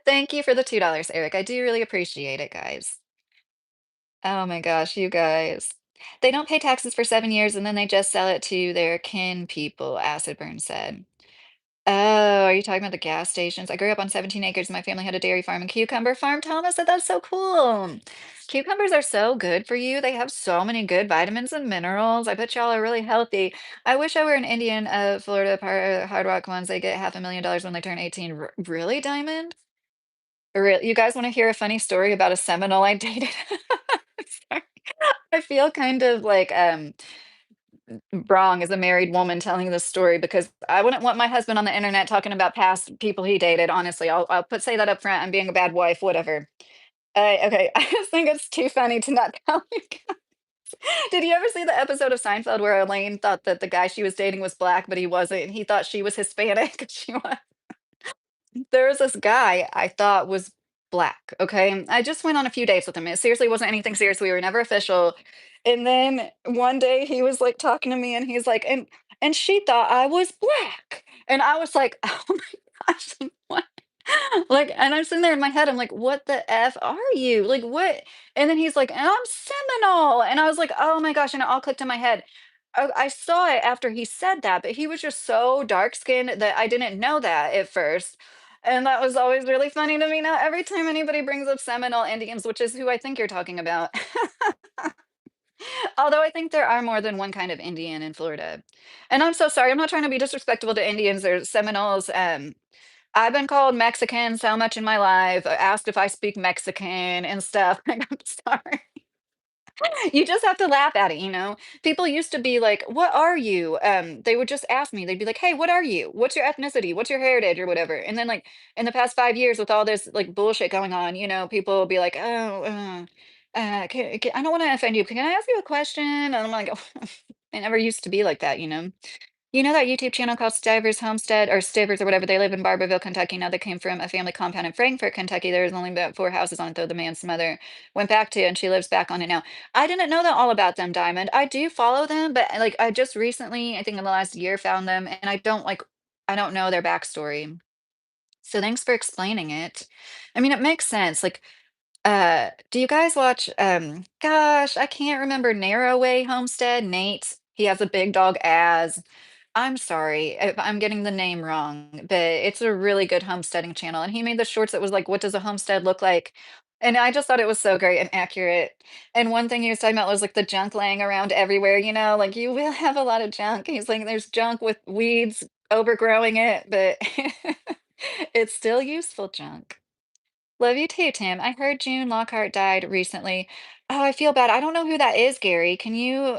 Thank you for the $2, Eric. I do really appreciate it, guys. Oh my gosh, you guys. They don't pay taxes for 7 years and then they just sell it to their kin people, Acid Burn said. Oh, are you talking about the gas stations? I grew up on 17 acres. My family had a dairy farm and cucumber farm. Thomas said that's so cool. Cucumbers are so good for you. They have so many good vitamins and minerals. I bet y'all are really healthy. I wish I were an Indian of Florida Hard Rock ones. They get $500,000 when they turn 18. Really, Diamond? You guys want to hear a funny story about a Seminole I dated? Sorry. I feel kind of like wrong as a married woman telling this story because I wouldn't want my husband on the internet talking about past people he dated. Honestly, I'll put say that up front. I'm being a bad wife, whatever. Okay, I just think it's too funny to not tell you guys. Did you ever see the episode of Seinfeld where Elaine thought that the guy she was dating was black, but he wasn't, and he thought she was Hispanic? She was. There was this guy I thought was black, okay? I just went on a few dates with him. It seriously wasn't anything serious. We were never official. And then one day he was like talking to me and he's like, and she thought I was black. And I was like, oh my gosh, like, what? Like, and I'm sitting there in my head, I'm like, what the F are you? Like, what? And then he's like, and I'm Seminole. And I was like, oh my gosh. And it all clicked in my head. I saw it after he said that, but he was just so dark skinned that I didn't know that at first. And that was always really funny to me now. Every time anybody brings up Seminole Indians, which is who I think you're talking about. Although I think there are more than one kind of Indian in Florida. And I'm so sorry. I'm not trying to be disrespectful to Indians or Seminoles. I've been called Mexican so much in my life, asked if I speak Mexican and stuff. Like, I'm sorry. You just have to laugh at it, you know? People used to be like, "What are you?" They would just ask me. They'd be like, "Hey, what are you? What's your ethnicity? What's your heritage or whatever?" And then like in the past 5 years with all this like bullshit going on, you know, people will be like, "Oh, I don't want to offend you. Can I ask you a question?" And I'm like, it never used to be like that, you know? You know that YouTube channel called Stivers Homestead or Stivers or whatever? They live in Barberville, Kentucky. Now they came from a family compound in Frankfort, Kentucky. There's only about 4 houses on it, though the man's mother went back to, and she lives back on it now. I didn't know that all about them, Diamond. I do follow them, but like I just recently, I think in the last year, found them, and I don't know their backstory. So thanks for explaining it. I mean, it makes sense. Like, do you guys watch, gosh, I can't remember Narrowway Homestead, Nate. He has a big dog as. I'm sorry if I'm getting the name wrong, but it's a really good homesteading channel. And he made the shorts that was like, what does a homestead look like? And I just thought it was so great and accurate. And one thing he was talking about was like the junk laying around everywhere, you know, like you will have a lot of junk. He's like, there's junk with weeds overgrowing it, but it's still useful junk. Love you too, Tim. I heard June Lockhart died recently. Oh, I feel bad. I don't know who that is, Gary. Can you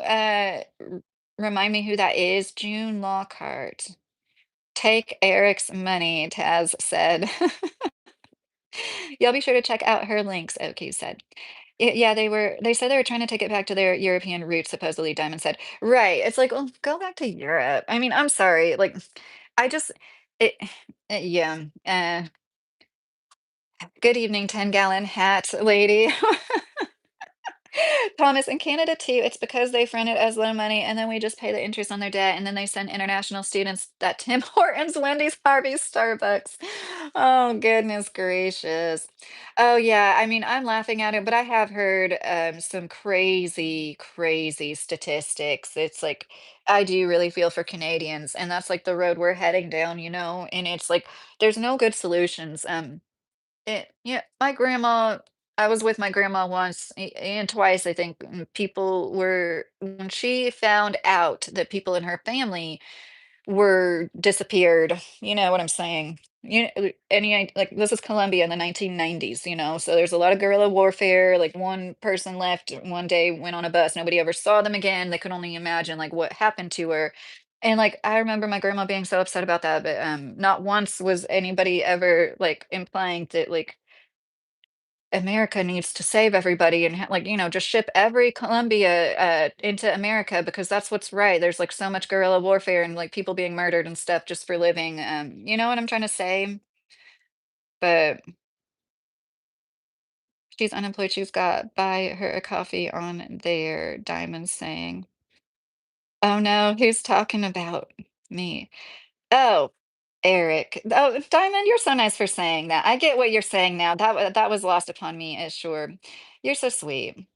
remind me who that is? June Lockhart. Take Eric's money, Taz said. Y'all be sure to check out her links, Oki said. Yeah, they said they were trying to take it back to their European roots, supposedly, Diamond said. Right. It's like, well, go back to Europe. I mean, I'm sorry. Like, I just it yeah. Good evening, 10-gallon hat lady. Thomas, in Canada too, it's because they front it as loan money and then we just pay the interest on their debt and then they send international students that Tim Hortons, Wendy's, Harvey's, Starbucks. Oh, goodness gracious. Oh, yeah. I mean, I'm laughing at it, but I have heard some crazy, crazy statistics. It's like, I do really feel for Canadians, and that's like the road we're heading down, you know? And it's like, there's no good solutions. Yeah, my grandma I was with my grandma once and twice, I think, people were when she found out that people in her family were disappeared, you know what I'm saying? Like this is Colombia in the 1990s, you know, so there's a lot of guerrilla warfare. Like one person left one day, went on a bus, nobody ever saw them again. They could only imagine like what happened to her. And like I remember my grandma being so upset about that, but not once was anybody ever like implying that like America needs to save everybody and like, you know, just ship every Columbia into America because that's what's right. There's like so much guerrilla warfare and like people being murdered and stuff just for living. You know what I'm trying to say? But she's unemployed. She's got buy her a coffee on their Diamond saying, "Oh no, who's talking about me?" Oh, Eric. Oh, Diamond, you're so nice for saying that. I get what you're saying now. That was lost upon me, sure. You're so sweet.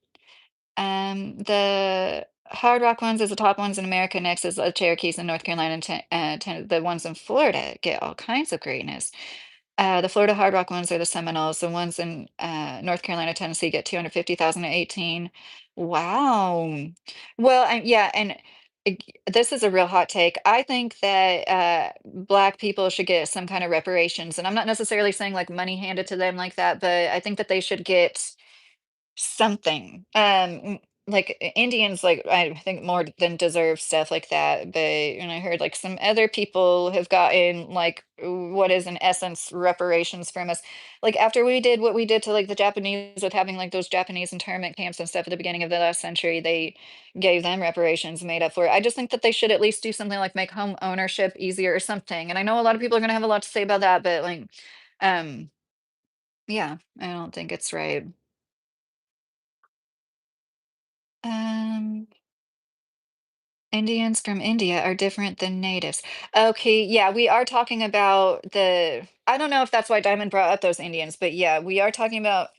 The Hard Rock ones is the top ones in America. Next is the Cherokees in North Carolina, and the ones in Florida get all kinds of greatness. The Florida Hard Rock ones are the Seminoles. The ones in North Carolina, Tennessee get 250,000 to 18. Wow. Well, yeah, and this is a real hot take. I think that Black people should get some kind of reparations, and I'm not necessarily saying like money handed to them like that, but I think that they should get something. like Indians, like I think more than deserve stuff like that. But and I heard like some other people have gotten like what is in essence reparations from us. Like after we did what we did to like the Japanese with having like those Japanese internment camps and stuff at the beginning of the last century, they gave them reparations made up for it. I just think that they should at least do something like make home ownership easier or something. And I know a lot of people are gonna have a lot to say about that, but like um yeah, I don't think it's right. Um Indians from India are different than natives. Okay, yeah, we are talking about the I don't know if that's why Diamond brought up those Indians, but yeah, we are talking about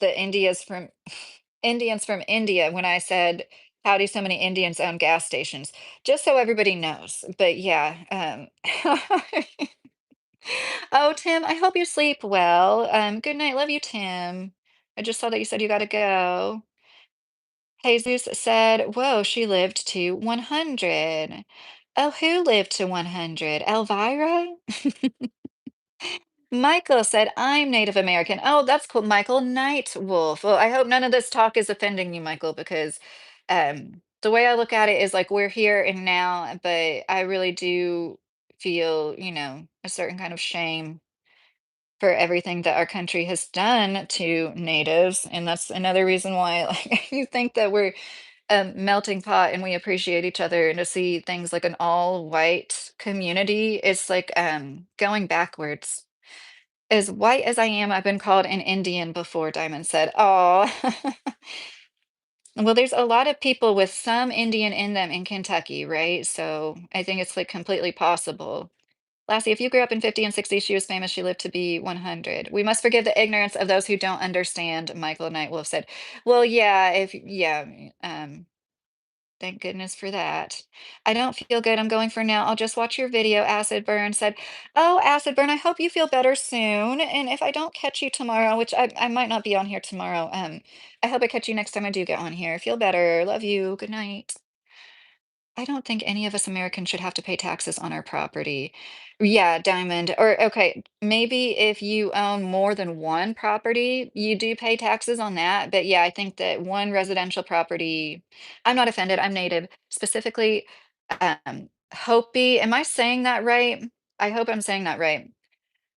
the Indias from Indians from India when I said, how do so many Indians own gas stations? Just so everybody knows. But yeah, Oh, Tim, I hope you sleep well. Good night. Love you, Tim. I just saw that you said you gotta go. Jesus said, whoa, she lived to 100. Oh, who lived to 100? Elvira? Michael said, I'm Native American. Oh, that's cool. Michael Night Wolf. Well, I hope none of this talk is offending you, Michael, because the way I look at it is like we're here and now, but I really do feel, a certain kind of shame for everything that our country has done to natives. And that's another reason why like you think that we're melting pot and we appreciate each other and to see things like an all white community is like going backwards. As white as I am, I've been called an Indian before, Diamond said. Oh, well, there's a lot of people with some Indian in them in Kentucky, right? So I think it's like completely possible. Lassie, if you grew up in 50 and 60, she was famous. She lived to be 100. We must forgive the ignorance of those who don't understand, Michael Nightwolf said. Well, yeah, yeah, thank goodness for that. I don't feel good. I'm going for now. I'll just watch your video. Acid Burn said, oh, Acid Burn, I hope you feel better soon. And if I don't catch you tomorrow, which I might not be on here tomorrow, I hope I catch you next time I do get on here. Feel better. Love you. Good night. I don't think any of us Americans should have to pay taxes on our property. Yeah, Diamond. Or okay, maybe if you own more than one property, you do pay taxes on that. But yeah, I think that one residential property, I'm not offended. I'm native. Specifically, Hopi. Am I saying that right? I hope I'm saying that right.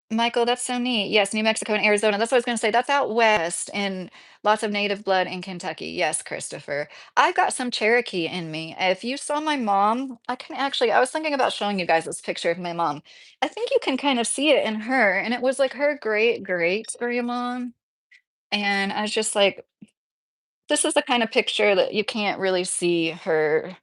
Michael, that's so neat. Yes, New Mexico and Arizona. That's what I was going to say. That's out west and lots of native blood in Kentucky. Yes, Christopher. I've got some Cherokee in me. If you saw my mom, I can actually, I was thinking about showing you guys this picture of my mom. I think you can kind of see it in her. And it was like her great great grandma. And I was just like, this is the kind of picture that you can't really see her.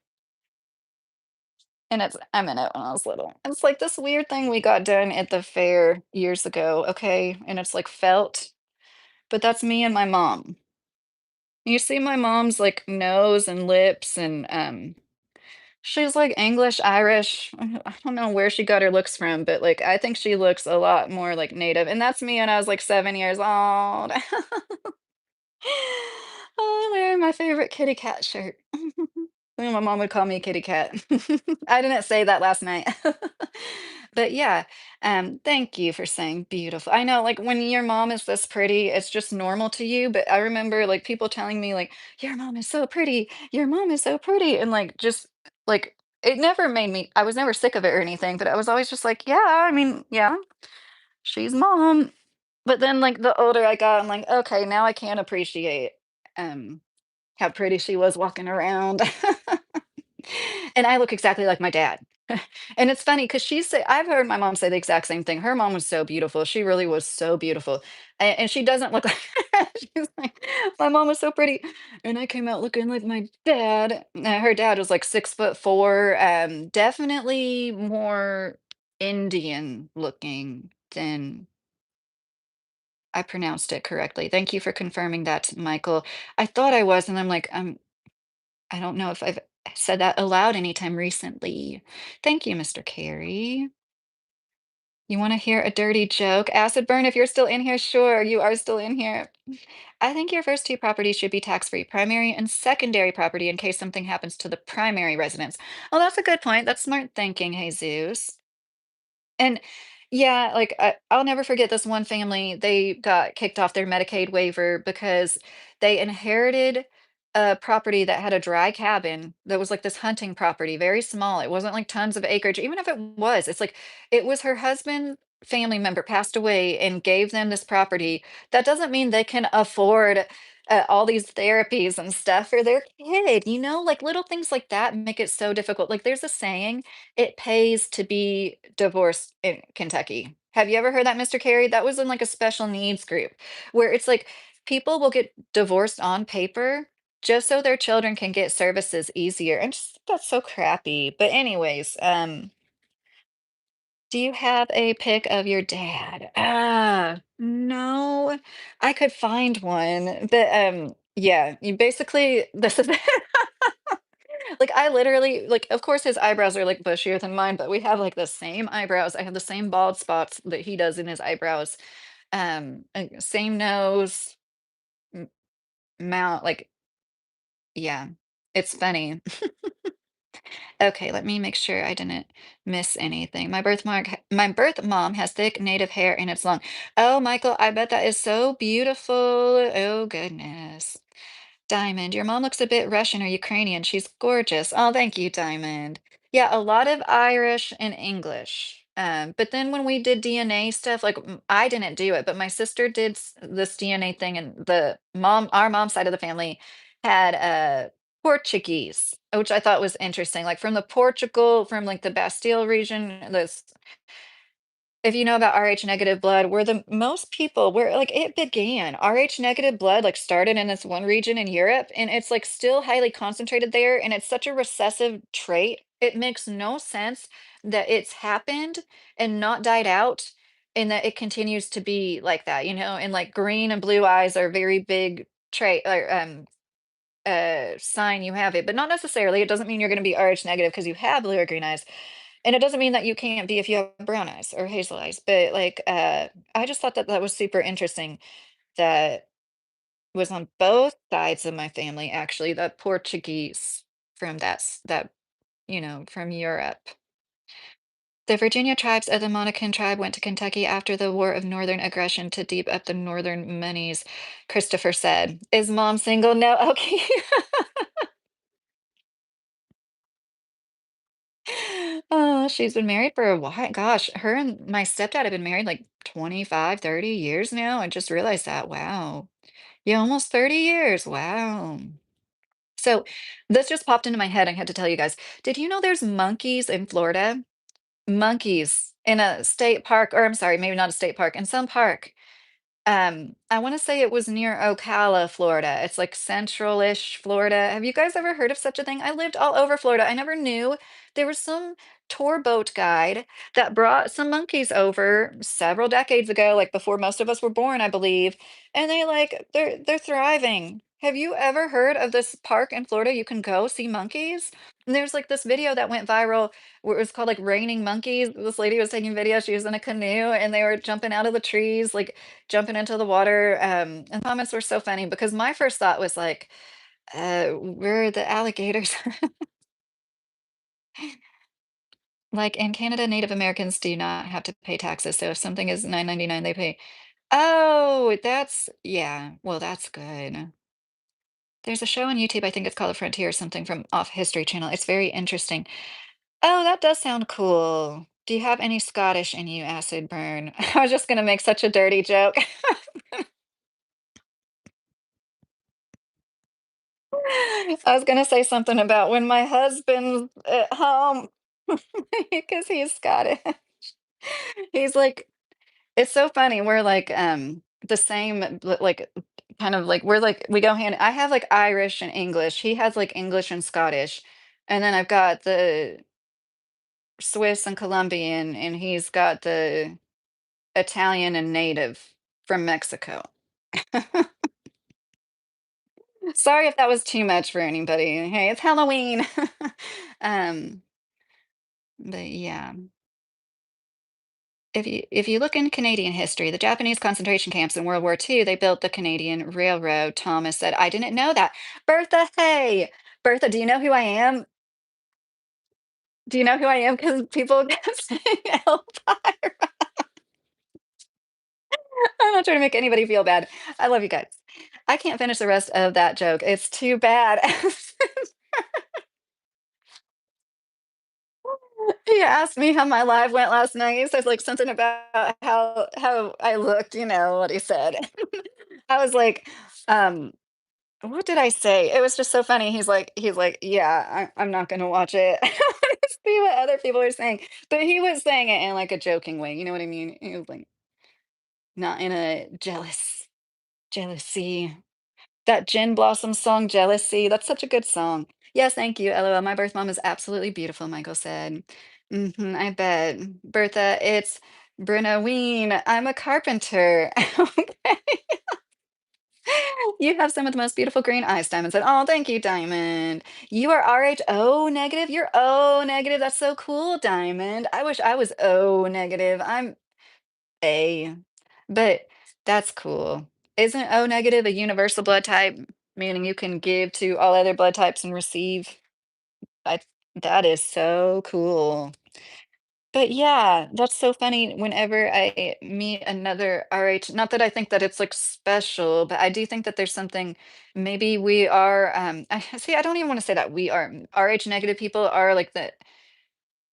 And I'm in it when I was little. It's like this weird thing we got done at the fair years ago. Okay. And it's like felt. But that's me and my mom. You see my mom's, like, nose and lips and, she's, like, English, Irish. I don't know where she got her looks from, but, like, I think she looks a lot more like native, and that's me when I was, like, 7 years old. Oh, I'm wearing my favorite kitty cat shirt. My mom would call me a kitty cat. I didn't say that last night. But yeah, thank you for saying beautiful. I know, like when your mom is this pretty, it's just normal to you. But I remember like people telling me, like, your mom is so pretty, your mom is so pretty. And like just like it never made me, I was never sick of it or anything, but I was always just like, yeah, I mean, yeah, she's mom. But then like the older I got, I'm like, okay, now I can appreciate um how pretty she was walking around. And I look exactly like my dad. And it's funny because I've heard my mom say the exact same thing. Her mom was so beautiful. She really was so beautiful. And she doesn't look like she's like, my mom was so pretty. And I came out looking like my dad. Her dad was like 6'4", definitely more Indian looking than I pronounced it correctly. Thank you for confirming that, Michael. I thought I was, and I'm like, I don't know if I've said that aloud anytime recently. Thank you, Mr. Carey. You want to hear a dirty joke? Acid burn, if you're still in here, sure, you are still in here. I think your first two properties should be tax-free, primary and secondary property in case something happens to the primary residence. Oh, that's a good point. That's smart thinking, Jesus. And yeah, like I'll never forget this one family. They got kicked off their Medicaid waiver because they inherited a property that had a dry cabin that was like this hunting property, very small. It wasn't like tons of acreage. Even if it was, it's like it was her husband family member passed away and gave them this property. That doesn't mean they can afford all these therapies and stuff for their kid, like little things like that make it so difficult. Like there's a saying, it pays to be divorced in Kentucky. Have you ever heard that, Mr. Carey? That was in like a special needs group where it's like people will get divorced on paper just so their children can get services easier, and just that's so crappy. But anyways, do you have a pic of your dad? Ah, no, I could find one, but, yeah, you basically this is like, I literally like, of course, his eyebrows are, like, bushier than mine, but we have, like, the same eyebrows. I have the same bald spots that he does in his eyebrows, same nose, m mouth, like yeah, it's funny. Okay, let me make sure I didn't miss anything. My birth mom has thick native hair and it's long. Oh, Michael, I bet that is so beautiful. Oh, goodness. Diamond, your mom looks a bit Russian or Ukrainian. She's gorgeous. Oh, thank you, Diamond. Yeah, a lot of Irish and English. But then when we did DNA stuff, like I didn't do it, but my sister did this DNA thing, and our mom's side of the family had Portuguese, which I thought was interesting. Like from the Portugal, from like the Bastille region, this if you know about Rh negative blood, where the most people where like it began, Rh negative blood like started in this one region in Europe and it's like still highly concentrated there and it's such a recessive trait. It makes no sense that it's happened and not died out and that it continues to be like that, and like green and blue eyes are very big trait or sign you have it, but not necessarily. It doesn't mean you're going to be Rh negative because you have blue or green eyes. And it doesn't mean that you can't be if you have brown eyes or hazel eyes, but, like, I just thought that that was super interesting that was on both sides of my family, actually, the Portuguese from from Europe. The Virginia tribes of the Monacan tribe went to Kentucky after the War of Northern Aggression to deep up the northern moneys, Christopher said. Is mom single? No. Okay. Oh, she's been married for a while. Gosh, her and my stepdad have been married like 25, 30 years now. I just realized that. Wow. Yeah, almost 30 years. Wow. So this just popped into my head. I had to tell you guys. Did you know there's monkeys in Florida? Monkeys in a state park, or I'm sorry, maybe not a state park, in some park. I wanna say it was near Ocala, Florida. It's, like, central-ish Florida. Have you guys ever heard of such a thing? I lived all over Florida. I never knew there was some tour boat guide that brought some monkeys over several decades ago, like, before most of us were born, I believe, and they're thriving. Have you ever heard of this park in Florida you can go see monkeys? And there's, like, this video that went viral where it was called, like, Raining Monkeys. This lady was taking video, she was in a canoe, and they were jumping out of the trees, like, jumping into the water, and comments were so funny because my first thought was like, where are the alligators? Like, in Canada, Native Americans do not have to pay taxes, so if something is 9.99, they pay. Oh, that's yeah, well, that's good. There's a show on YouTube, I think it's called The Frontier or something from off History Channel. It's very interesting. Oh, that does sound cool. Do you have any Scottish in you, Acid Burn? I was just gonna make such a dirty joke. I was gonna say something about when my husband's at home because he's Scottish. He's like, it's so funny. We're like the same, like kind of like we're like we go hand. I have like Irish and English. He has like English and Scottish, and then I've got the Swiss and Colombian, and he's got the Italian and native from Mexico. Sorry if that was too much for anybody. Hey, it's Halloween. um, but yeah. If you look in Canadian history, the Japanese concentration camps in World War II, they built the Canadian Railroad. Thomas said, I didn't know that. Bertha, hey, Bertha, do you know who I am? Do you know who I am? Because people kept saying Elvira. I'm not trying to make anybody feel bad. I love you guys. I can't finish the rest of that joke. It's too bad. He asked me how my live went last night. He says like something about how I looked, what he said. I was like, um, what did I say? It was just so funny. He's like, yeah, I'm not gonna watch it. I want to see what other people are saying. But he was saying it in like a joking way. You know what I mean? He was like, not in a jealousy. That Gin Blossom song, Jealousy, that's such a good song. Yes, thank you, LOL. My birth mom is absolutely beautiful, Michael said. I bet. Bertha, it's Bruna Ween. I'm a carpenter. Okay. You have some of the most beautiful green eyes, Diamond said. Oh, thank you, Diamond. You are RH negative. You're O negative. That's so cool, Diamond. I wish I was O negative. I'm A, but that's cool. Isn't O negative a universal blood type, meaning you can give to all other blood types and receive? I That is so cool. But yeah, that's so funny whenever I meet another RH, not that I think that it's like special, but I do think that there's something maybe we are I see I don't even want to say that we are RH negative people are like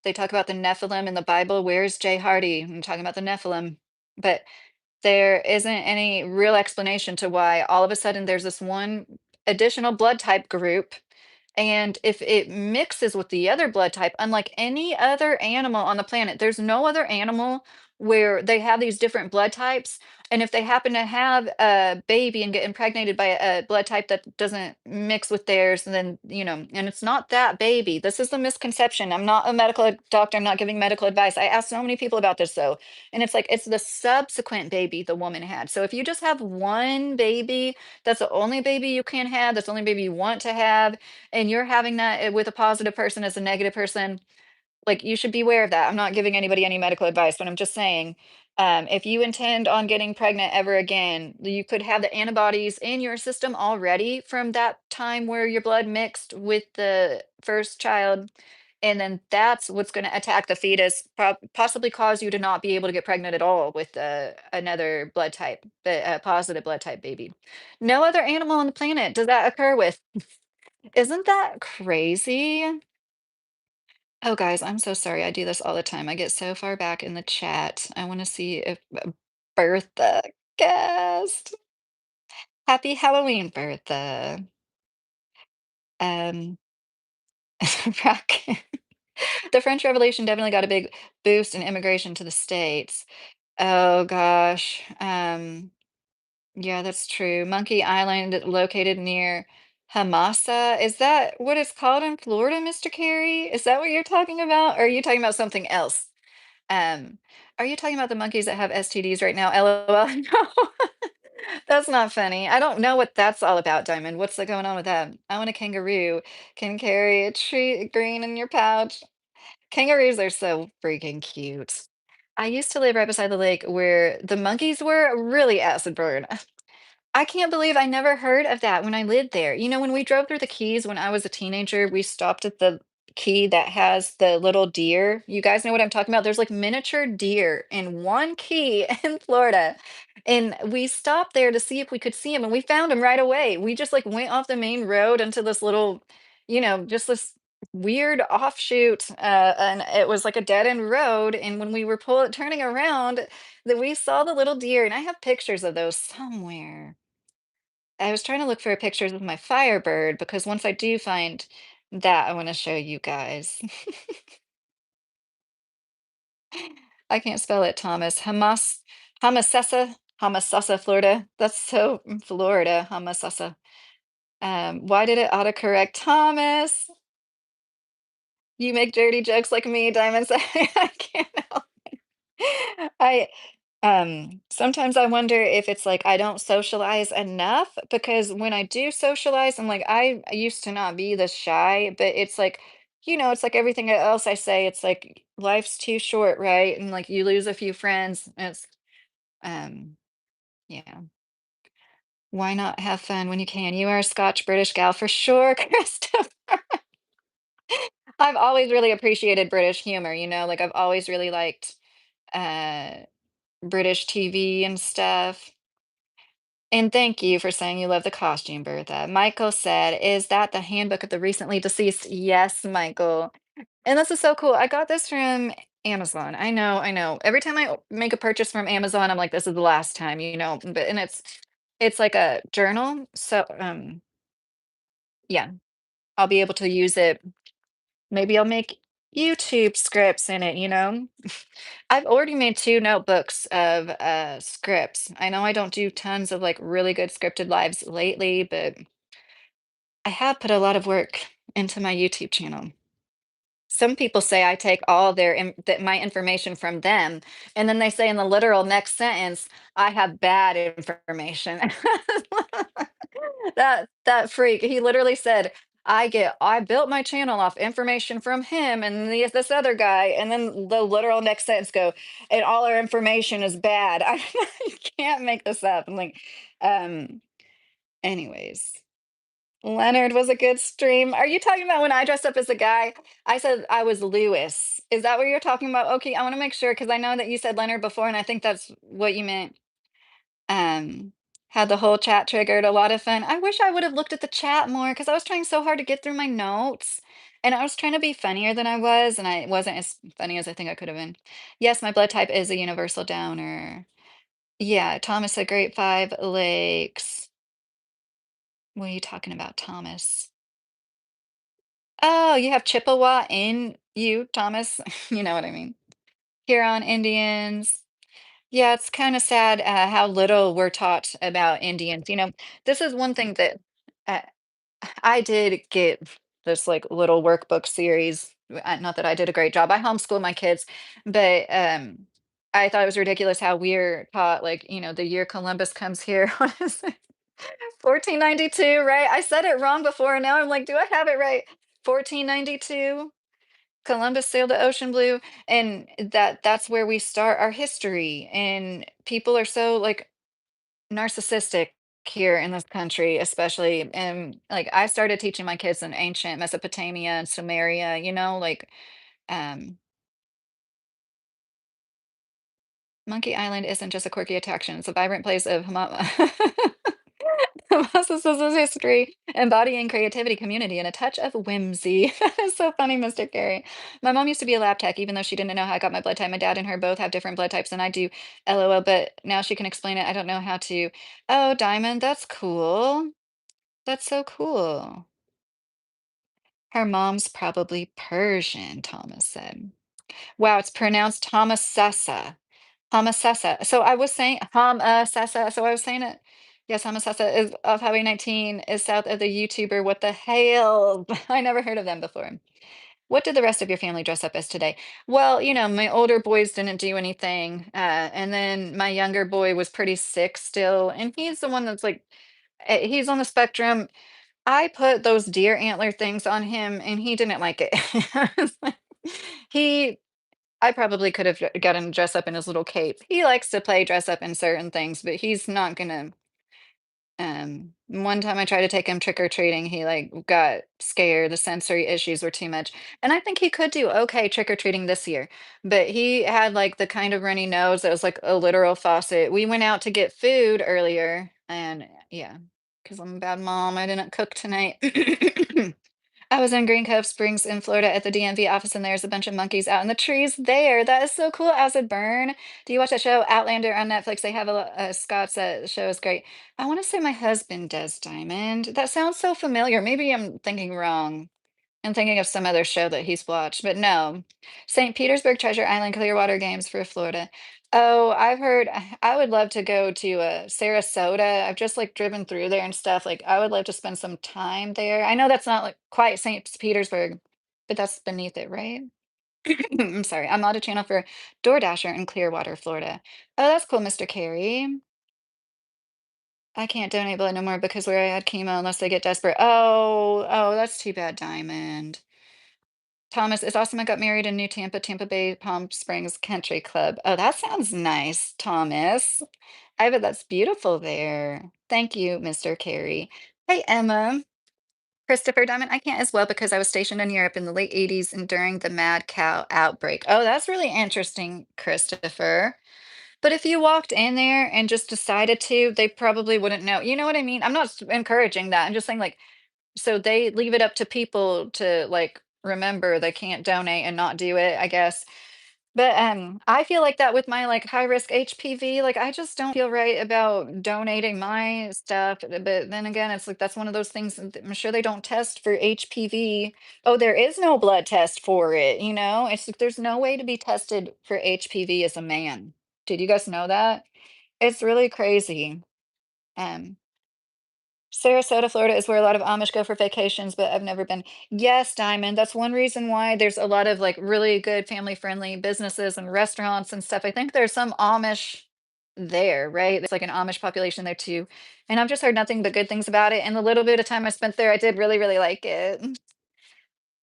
they talk about the Nephilim in the Bible. Where's Jay Hardy? I'm talking about the Nephilim. But there isn't any real explanation to why all of a sudden there's this one additional blood type group. And if it mixes with the other blood type, unlike any other animal on the planet, there's no other animal where they have these different blood types. And if they happen to have a baby and get impregnated by a blood type that doesn't mix with theirs, then, and it's not that baby. This is the misconception. I'm not a medical doctor. I'm not giving medical advice. I asked so many people about this though. And it's like, it's the subsequent baby the woman had. So if you just have one baby, that's the only baby you can have, that's the only baby you want to have, and you're having that with a positive person as a negative person, like you should be aware of that. I'm not giving anybody any medical advice, but I'm just saying, if you intend on getting pregnant ever again, you could have the antibodies in your system already from that time where your blood mixed with the first child. And then that's what's going to attack the fetus, possibly cause you to not be able to get pregnant at all with another blood type, a positive blood type baby. No other animal on the planet does that occur with. Isn't that crazy? Oh, guys, I'm so sorry. I do this all the time. I get so far back in the chat. I want to see if Bertha guest. Happy Halloween, Bertha. Um, Rock- the French Revolution definitely got a big boost in immigration to the States. Oh gosh. Yeah, that's true. Monkey Island, located near Hamasa. Is that what it's called in Florida, Mr. Carey? Is that what you're talking about? Or are you talking about something else? Um, are you talking about the monkeys that have STDs right now? LOL. No, that's not funny. I don't know what that's all about, Diamond. What's going on with that? I want a kangaroo. Can carry a tree green in your pouch. Kangaroos are so freaking cute. I used to live right beside the lake where the monkeys were really acid burn. I can't believe I never heard of that when I lived there. When we drove through the Keys when I was a teenager, we stopped at the key that has the little deer. You guys know what I'm talking about? There's like miniature deer in one key in Florida. And we stopped there to see if we could see them, and we found them right away. We just like went off the main road into this little, just this weird offshoot, and it was like a dead end road. And when we were turning around, that we saw the little deer, and I have pictures of those somewhere. I was trying to look for pictures of my Firebird because once I do find that, I want to show you guys. I can't spell it, Thomas. Hamasasa, Florida. That's so Florida, Hamasasa. Why did it autocorrect, Thomas? You make dirty jokes like me, Diamond. I can't help. I Sometimes I wonder if it's like I don't socialize enough, because when I do socialize, I'm like I used to not be this shy, but it's like, it's like everything else I say, it's like life's too short, right? And like you lose a few friends. It's um yeah. Why not have fun when you can? You are a Scotch British gal for sure, Christopher. I've always really appreciated British humor, like I've always really liked uh British TV and stuff. And thank you for saying you love the costume, Bertha. Michael said, "Is that the handbook of the recently deceased?" Yes, Michael. And this is so cool. I got this from Amazon. I know, I know. Every time I make a purchase from Amazon, I'm like, this is the last time, But and it's like a journal. So yeah, I'll be able to use it. Maybe I'll make YouTube scripts in it. I've already made 2 notebooks of, scripts. I know I don't do tons of, like, really good scripted lives lately, but I have put a lot of work into my YouTube channel. Some people say I take all their my information from them, and then they say in the literal next sentence, "I have bad information." That freak, he literally said, I built my channel off information from him and this other guy," and then the literal next sentence go, "And all our information is bad." I can't make this up. I'm like, um, anyways. Leonard was a good stream. Are you talking about when I dressed up as a guy? I said I was Lewis. Is that what you're talking about? Okay, I want to make sure because I know that you said Leonard before, and I think that's what you meant. Um, had the whole chat triggered, a lot of fun. I wish I would have looked at the chat more because I was trying so hard to get through my notes. And I was trying to be funnier than I was, and I wasn't as funny as I think I could have been. Yes, my blood type is a universal downer. Yeah, Thomas said great 5 lakes. What are you talking about, Thomas? Oh, you have Chippewa in you, Thomas. You know what I mean. Huron Indians. Yeah, it's kind of sad how little we're taught about Indians. This is one thing that uh, I did get this like little workbook series. Not that I did a great job. I homeschool my kids, but I thought it was ridiculous how we're taught like, the year Columbus comes here. What is it? 1492, right? I said it wrong before, and now I'm like, do I have it right? 1492. Columbus sailed the ocean blue, and that's where we start our history. And people are so like narcissistic here in this country, especially. And like I started teaching my kids in ancient Mesopotamia and Sumeria, like um Monkey Island isn't just a quirky attraction, it's a vibrant place of Narcissism history, embodying creativity, community, and a touch of whimsy. That is so funny, Mr. Carey. My mom used to be a lab tech, even though she didn't know how I got my blood type. My dad and her both have different blood types than I do. LOL, but now she can explain it. I don't know how to. Oh, Diamond, that's cool. That's so cool. Her mom's probably Persian, Thomas said. Wow, it's pronounced Thomasessa. Hamasesa. So I was saying Hamasesa. So I was saying it. Yes, Hamasesa is of Highway 19 is south of the YouTuber. What the hell? I never heard of them before. What did the rest of your family dress up as today? Well, my older boys didn't do anything. And then my younger boy was pretty sick still. And he's the one that's like, he's on the spectrum. I put those deer antler things on him and he didn't like it. I was like- he I probably could have got him dressed up in his little cape. He likes to play dress up in certain things, but he's not gonna. One time I tried to take him trick or treating, he like got scared. The sensory issues were too much, and I think he could do okay trick or treating this year. But he had like the kind of runny nose that was like a literal faucet. We went out to get food earlier, and yeah, because I'm a bad mom, I didn't cook tonight. I was in Green Cove Springs in Florida at the DMV office, and there's a bunch of monkeys out in the trees there. That is so cool. Acid Burn. Do you watch that show Outlander on Netflix? They have a Scott's show is great. I want to say my husband does Diamond. That sounds so familiar. Maybe I'm thinking wrong. I'm thinking of some other show that he's watched, but no. St. Petersburg Treasure Island Clearwater Games for Florida. Oh, I've heard I would love to go to Sarasota. I've just like driven through there and stuff. Like I would love to spend some time there. I know that's not like quite St. Petersburg, but that's beneath it, right? I'm sorry. I'm on a channel for DoorDasher in Clearwater, Florida. Oh, that's cool, Mr. Carey. I can't donate blood no more because where I had chemo unless they get desperate. Oh, that's too bad, Diamond. Thomas, it's awesome I got married in New Tampa, Tampa Bay, Palm Springs Country Club. Oh, that sounds nice, Thomas. I bet that's beautiful there. Thank you, Mr. Carey. Hey, Emma. Christopher Diamond, I can't as well because I was stationed in Europe in the late 80s and during the mad cow outbreak. Oh, that's really interesting, Christopher. But if you walked in there and just decided to, they probably wouldn't know. You know what I mean? I'm not encouraging that. I'm just saying, like, so they leave it up to people to like remember they can't donate and not do it, I guess. But I feel like that with my like high risk HPV. Like I just don't feel right about donating my stuff. But then again, it's like that's one of those things. I'm sure they don't test for HPV. Oh, there is no blood test for it, you know? It's like there's no way to be tested for HPV as a man. Did you guys know that? It's really crazy. Um, Sarasota, Florida is where a lot of Amish go for vacations, but I've never been. Yes, Diamond. That's one reason why there's a lot of like really good family friendly businesses and restaurants and stuff. I think there's some Amish there, right? There's like an Amish population there too. And I've just heard nothing but good things about it. And the little bit of time I spent there, I did really, really like it.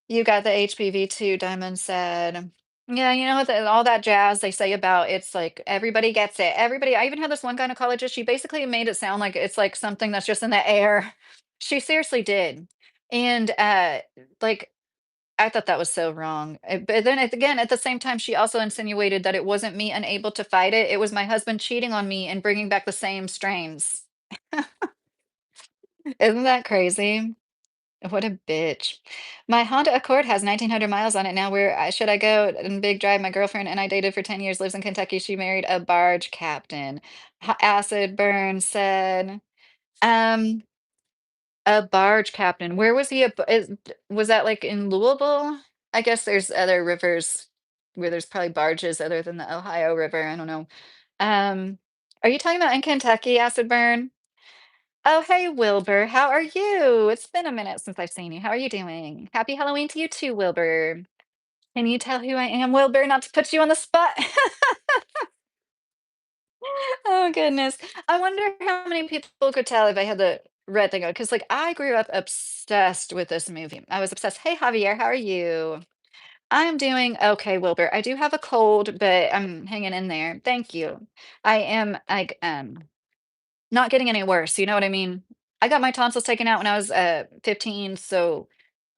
You got the HPV too, Diamond said. Yeah, you know, all that jazz they say about it's like everybody gets it. Everybody, I even had this one gynecologist, she basically made it sound like it's like something that's just in the air. She seriously did. And like I thought that was so wrong. But then again, at the same time, she also insinuated that it wasn't me unable to fight it. It was my husband cheating on me and bringing back the same strains. Isn't that crazy? What a bitch. My Honda Accord has 1,900 miles on it now. Where should I go and big drive? My girlfriend and I dated for 10 years, lives in Kentucky. She married a barge captain. Acid burn said, um, a barge captain. Where was he? Was that like in Louisville? I guess there's other rivers where there's probably barges other than the Ohio River. I don't know. Um, are you talking about in Kentucky, acid burn? Oh, hey, Wilbur. How are you? It's been a minute since I've seen you. How are you doing? Happy Halloween to you too, Wilbur. Can you tell who I am, Wilbur? Not to put you on the spot. Oh, goodness. I wonder how many people could tell if I had the red thing on. Because, like, I grew up obsessed with this movie. I was obsessed. Hey, Javier, how are you? I'm doing okay, Wilbur. I do have a cold, but I'm hanging in there. Thank you. I am like not getting any worse, you know what I mean? I got my tonsils taken out when I was, 15, so,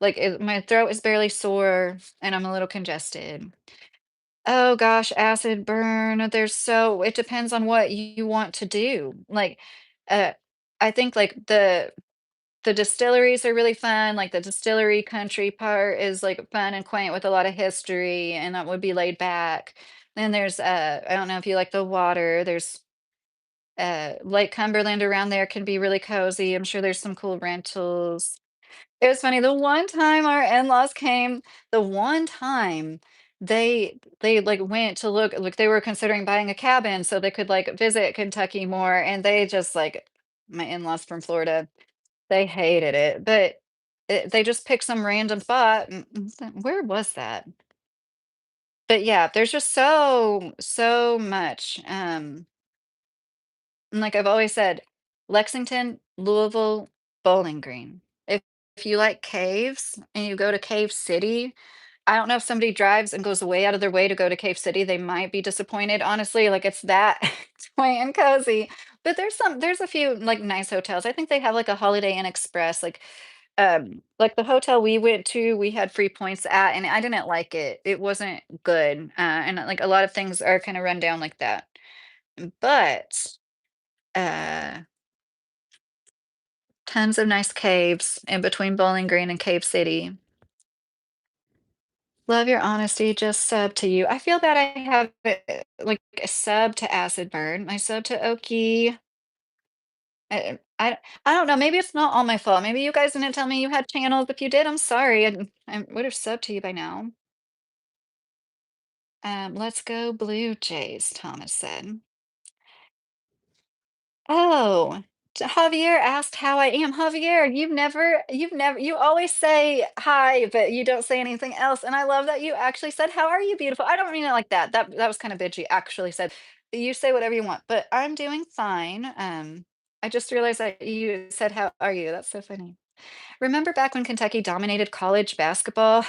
like, my throat is barely sore, and I'm a little congested. Oh gosh, acid burn, there's so it depends on what you want to do. Like, uh, I think, like, the distilleries are really fun, like, the distillery country part is, like, fun and quaint with a lot of history, and that would be laid back. Then there's, I don't know if you like the water, there's Lake Cumberland around there can be really cozy. I'm sure there's some cool rentals. It was funny, the one time our in-laws came, the one time they like went to look they were considering buying a cabin so they could like visit Kentucky more and they just like my in-laws from Florida, they hated it. But they just picked some random spot. Where was that? But yeah, there's just so much. And like I've always said, Lexington, Louisville, Bowling Green. If you like caves and you go to Cave City, I don't know if somebody drives and goes way out of their way to go to Cave City, they might be disappointed, honestly, like it's that quaint and cozy. But there's a few like nice hotels. I think they have like a Holiday Inn Express, like the hotel we went to, we had free points at, and I didn't like it. It wasn't good. And like a lot of things are kind of run down like that. But uh tons of nice caves in between Bowling Green and Cave City. Love your honesty, just sub to you. I feel that I have like a sub to Acid Burn, my sub to Oki. I don't know. Maybe it's not all my fault. Maybe you guys didn't tell me you had channels. If you did, I'm sorry. I would have subbed to you by now. Let's go Blue Jays, Thomas said. Oh, Javier asked how I am. Javier, you always say hi, but you don't say anything else. And I love that you actually said, "How are you, beautiful?" I don't mean it like that. That was kind of bitchy. Actually, said you say whatever you want, but I'm doing fine. I just realized that you said, "How are you?" That's so funny. Remember back when Kentucky dominated college basketball?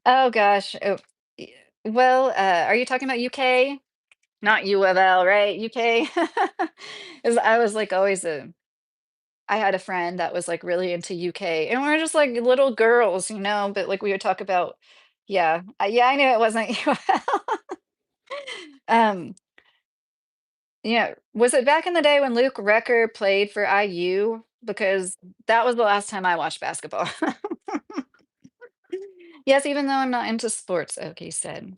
Oh gosh. Oh, y- well, are you talking about UK? Not U of L, right? UK? 'Cause I was, like, always a I had a friend that was, like, really into UK, and we are just, like, little girls, you know, but, like, we would talk about yeah, I knew it wasn't UL. Um, Yeah, was it back in the day when Luke Recker played for IU? Because that was the last time I watched basketball. Yes, even though I'm not into sports, Oki said.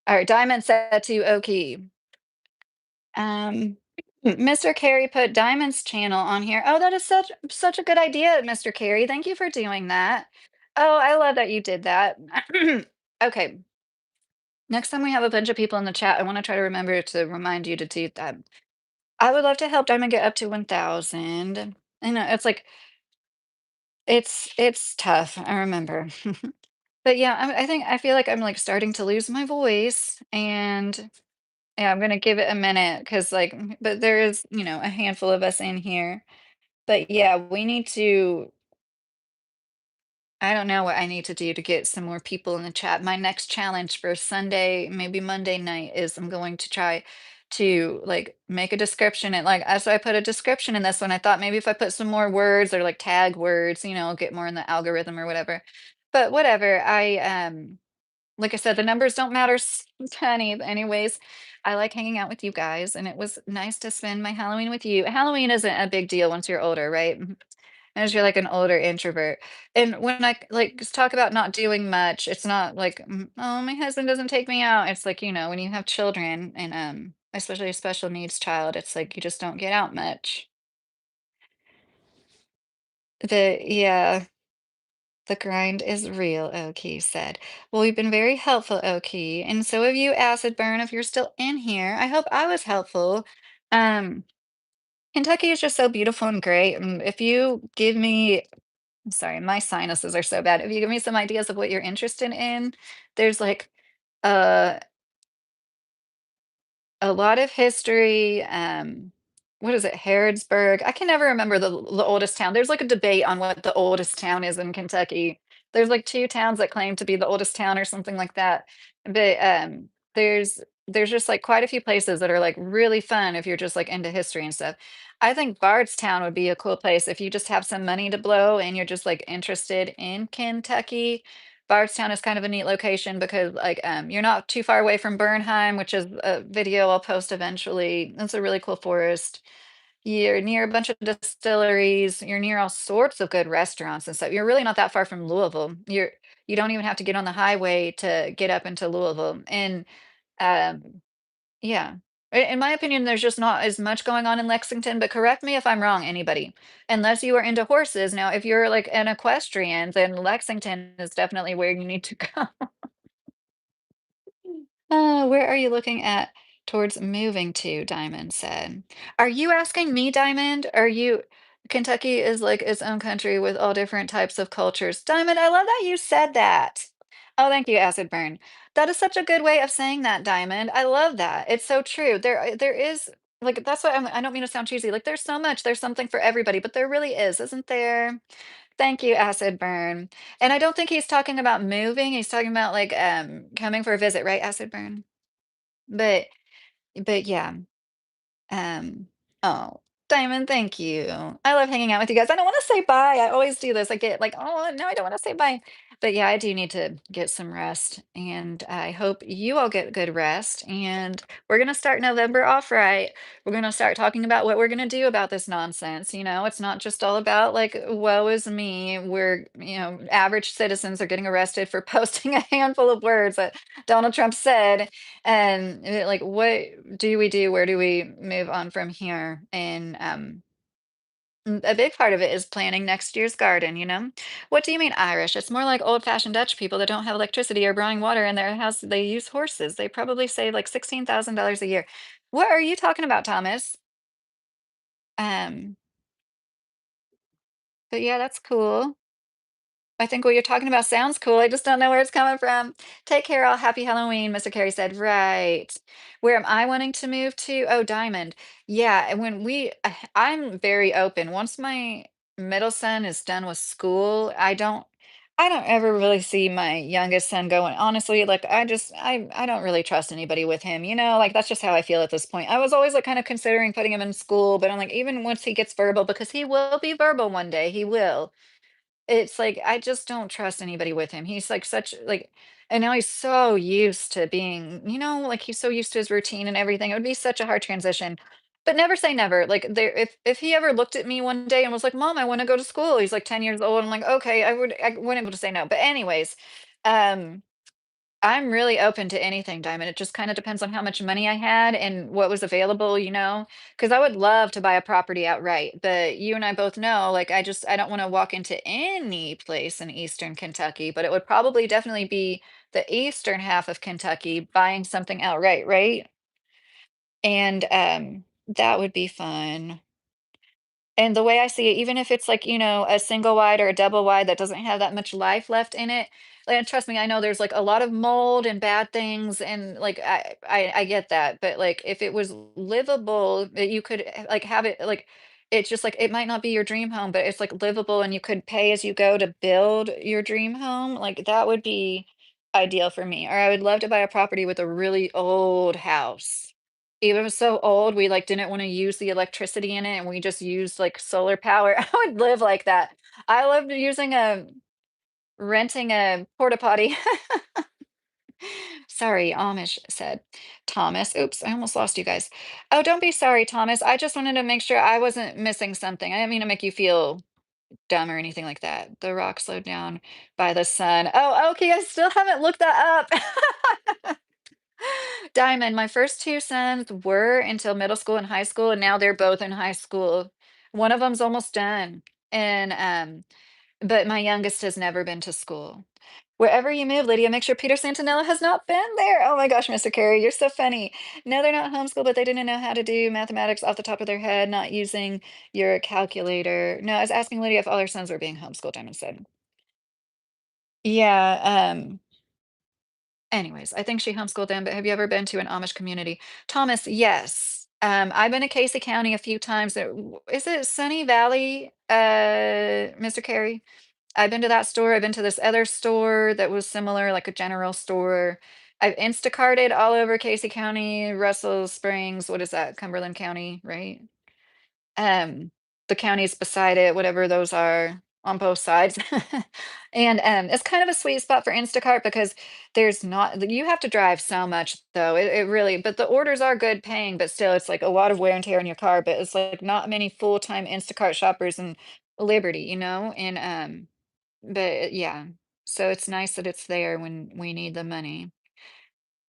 All right, Diamond said to Oki, um, Mr. Carey put Diamond's channel on here. Oh, that is such a good idea, Mr. Carey. Thank you for doing that. Oh, I love that you did that. Okay, next time we have a bunch of people in the chat, I want to try to remember to remind you to do that. I would love to help Diamond get up to 1,000. I know it's like it's tough. I remember. But yeah, I feel like I'm like starting to lose my voice, and yeah, I'm gonna give it a minute because like, but there is, a handful of us in here. But yeah, we need to. I don't know what I need to do to get some more people in the chat. My next challenge for Sunday, maybe Monday night, is I'm going to try to like make a description and like as I put a description in this one, I thought maybe if I put some more words or like tag words, I'll get more in the algorithm or whatever. But whatever. Like I said, the numbers don't matter penny. Anyways, I like hanging out with you guys, and it was nice to spend my Halloween with you. Halloween isn't a big deal once you're older, right? As you're like an older introvert. And when I like talk about not doing much, it's not like, oh, my husband doesn't take me out. It's like, when you have children and especially a special needs child, it's like you just don't get out much. Yeah, the grind is real, Oki said. Well, we've been very helpful, Oki. And so have you, Acid Burn, if you're still in here. I hope I was helpful. Um, Kentucky is just so beautiful and great. And if you give me sorry, my sinuses are so bad. If you give me some ideas of what you're interested in, there's like uh a lot of history, what is it, Harrodsburg? I can never remember the oldest town. There's like a debate on what the oldest town is in Kentucky. There's like 2 towns that claim to be the oldest town or something like that. But, there's just like quite a few places that are like really fun if you're just like into history and stuff. I think Bardstown would be a cool place if you just have some money to blow and you're just like interested in Kentucky. Bardstown is kind of a neat location because, like, you're not too far away from Bernheim, which is a video I'll post eventually. It's a really cool forest. You're near a bunch of distilleries. You're near all sorts of good restaurants and stuff. You're really not that far from Louisville. You don't even have to get on the highway to get up into Louisville. And um, yeah. In my opinion, there's just not as much going on in Lexington, but correct me if I'm wrong, anybody. Unless you are into horses. Now, if you're like an equestrian, then Lexington is definitely where you need to go. Where are you looking at towards moving to? Diamond said. Are you asking me, Diamond? Are you Kentucky is like its own country with all different types of cultures. Diamond, I love that you said that. Oh, thank you, Acid Burn. That is such a good way of saying that, Diamond. I love that. It's so true. There is like that's why I don't mean to sound cheesy. Like there's so much, there's something for everybody, but there really is, isn't there? Thank you, Acid Burn. And I don't think he's talking about moving. He's talking about like coming for a visit, right, Acid Burn? But yeah. Um, oh, Diamond, thank you. I love hanging out with you guys. I don't want to say bye. I always do this. I get like, oh no, I don't want to say bye. But yeah, I do need to get some rest. And I hope you all get good rest. And we're gonna start November off right. We're gonna start talking about what we're gonna do about this nonsense. It's not just all about like, woe is me. Average citizens are getting arrested for posting a handful of words that Donald Trump said and like, what do we do? Where do we move on from here? And a big part of it is planning next year's garden. What do you mean Irish? It's more like old-fashioned Dutch people that don't have electricity or brewing water in their house. They use horses. They probably save like $16,000 a year. What are you talking about, Thomas? Um, but yeah, that's cool. I think what you're talking about sounds cool. I just don't know where it's coming from. Take care, all. Happy Halloween, Mr. Carey said. Right. Where am I wanting to move to? Oh, Diamond. Yeah, and I'm very open. Once my middle son is done with school, I don't ever really see my youngest son going. Honestly, like I don't really trust anybody with him, like that's just how I feel at this point. I was always like kind of considering putting him in school, but I'm like, even once he gets verbal, because he will be verbal one day, he will. it's like, I just don't trust anybody with him. He's like such like and now he's so used to being, like he's so used to his routine and everything. It would be such a hard transition. But never say never. Like there if he ever looked at me one day and was like, "Mom, I want to go to school." He's like 10 years old. I'm like, "Okay, I wouldn't be able to say no." But anyways, um I'm really open to anything, Diamond. It just kind of depends on how much money I had and what was available, because I would love to buy a property outright. But you and I both know, like, I don't want to walk into any place in Eastern Kentucky, but it would probably definitely be the eastern half of Kentucky buying something outright, right? And that would be fun. And the way I see it, even if it's like, a single wide or a double wide that doesn't have that much life left in it, and trust me, I know there's like a lot of mold and bad things, and like I get that, but like if it was livable, that you could like have it like it's just like it might not be your dream home, but it's like livable and you could pay as you go to build your dream home. Like that would be ideal for me. Or I would love to buy a property with a really old house. Even if it was so old, we, like, didn't wanna use the electricity in it, and we just used, like, solar power. I would live like that. I loved using a renting a porta potty. Sorry, Amish said Thomas. Oops, I almost lost you guys. Oh, don't be sorry, Thomas. I just wanted to make sure I wasn't missing something. I didn't mean to make you feel dumb or anything like that. The rock slowed down by the sun. Oh, okay, I still haven't looked that up. Diamond, my first 2 sons were until middle school and high school, and now they're both in high school. One of them's almost done, and, but my youngest has never been to school. Wherever you move, Lydia, make sure Peter Santanella has not been there. Oh my gosh, Mr. Carey, you're so funny. No, they're not homeschooled, but they didn't know how to do mathematics off the top of their head, not using your calculator. No, I was asking Lydia if all her sons were being homeschooled, Diamond said. Yeah, anyways, I think she homeschooled them, but have you ever been to an Amish community? Thomas, yes. I've been to Casey County a few times. Is it Sunny Valley, Mr. Carey? I've been to that store. I've been to this other store that was similar, like a general store. I've Instacarted all over Casey County, Russell Springs. What is that? Cumberland County, right? um, the counties beside it, whatever those are on both sides. And it's kind of a sweet spot for Instacart because there's not you have to drive so much though. It really but the orders are good paying, but still it's like a lot of wear and tear on your car. But it's like not many full-time Instacart shoppers in Liberty. And but yeah. So it's nice that it's there when we need the money.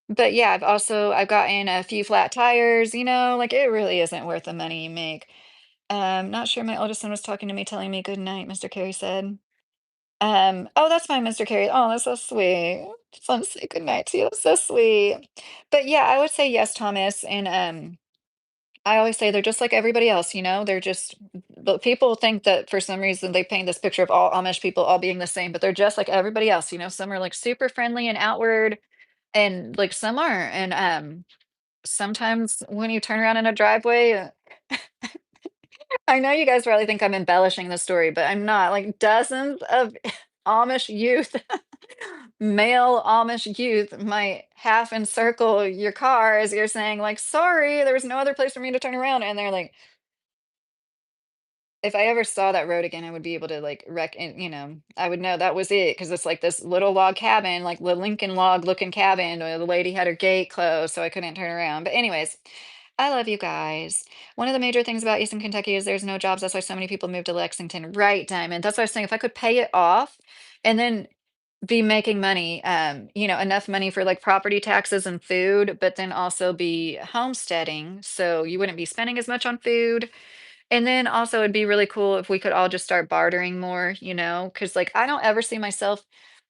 But yeah, I've gotten a few flat tires, like it really isn't worth the money you make. Not sure my oldest son was talking to me, telling me good night, Mr. Carey said. Oh, that's fine, Mr. Carey. Oh, that's so sweet. Just want to say good night to you. That's so sweet. But yeah, I would say yes, Thomas. And I always say they're just like everybody else, they're just but people think that for some reason they paint this picture of all Amish people all being the same, but they're just like everybody else, some are like super friendly and outward and like some aren't. And sometimes when you turn around in a driveway, I know you guys probably think I'm embellishing the story, but I'm not. Like dozens of Amish youth, male Amish youth might half encircle your car as you're saying, like, sorry, there was no other place for me to turn around. And they're like, if I ever saw that road again, I would be able to like I would know that was it because it's like this little log cabin, like the Lincoln log looking cabin where the lady had her gate closed, so I couldn't turn around. But anyways, I love you guys. One of the major things about Eastern Kentucky is there's no jobs. That's why so many people move to Lexington. Right, Diamond. That's what I was saying. If I could pay it off and then be making money, enough money for like property taxes and food, but then also be homesteading. So you wouldn't be spending as much on food. And then also it'd be really cool if we could all just start bartering more, because like I don't ever see myself,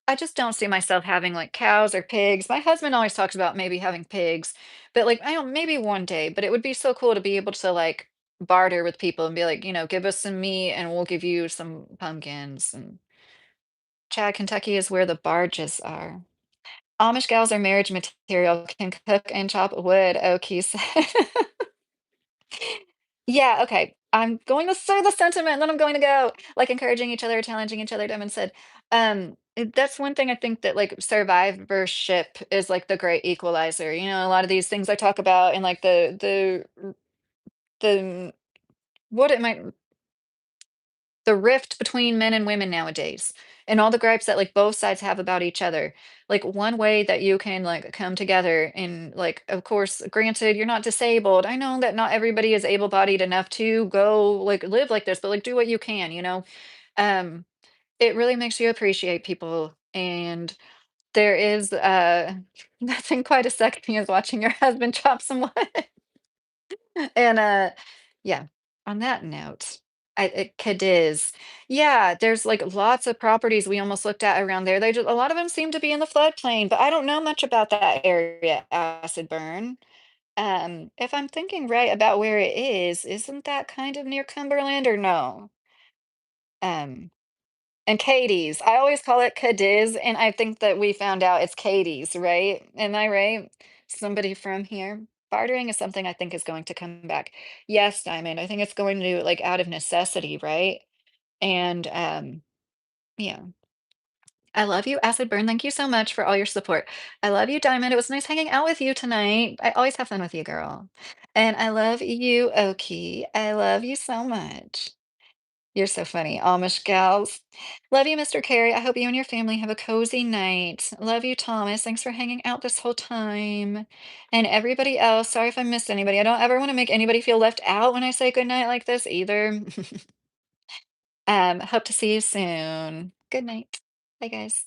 I just don't see myself having like cows or pigs. My husband always talks about maybe having pigs, but like I don't, maybe one day, but it would be so cool to be able to like barter with people and be like, give us some meat and we'll give you some pumpkins. And Chad, Kentucky is where the barges are. Amish gals are marriage material, can cook and chop wood, Oki said. Yeah, okay. I'm going to say the sentiment, and then I'm going to go. Like encouraging each other, challenging each other, Demon said. That's one thing I think that like survivorship is like the great equalizer. A lot of these things I talk about and like the what it might the rift between men and women nowadays, and all the gripes that like both sides have about each other. Like one way that you can like come together and like of course granted you're not disabled. I know that not everybody is able-bodied enough to go like live like this, but like do what you can, you know? Um it really makes you appreciate people and there is nothing quite as sexy as watching your husband chop some wood. And, yeah, on that note, Cadiz. Yeah, there's, like, lots of properties we almost looked at around there. They just a lot of them seem to be in the floodplain, but I don't know much about that area, Acid Burn. If I'm thinking right about where it is, isn't that kind of near Cumberland or no? Um, and Katie's. I always call it Cadiz, and I think that we found out it's Katie's, right? Am I right? Somebody from here. Bartering is something I think is going to come back. Yes, Diamond. I think it's going to like out of necessity, right? And yeah. I love you, Acid Burn. Thank you so much for all your support. I love you, Diamond. It was nice hanging out with you tonight. I always have fun with you, girl. And I love you, Oki. I love you so much. You're so funny, Amish gals. Love you, Mr. Carey. I hope you and your family have a cozy night. Love you, Thomas. Thanks for hanging out this whole time. And everybody else, sorry if I missed anybody. I don't ever want to make anybody feel left out when I say goodnight like this either. Hope to see you soon. Good night. Bye, guys.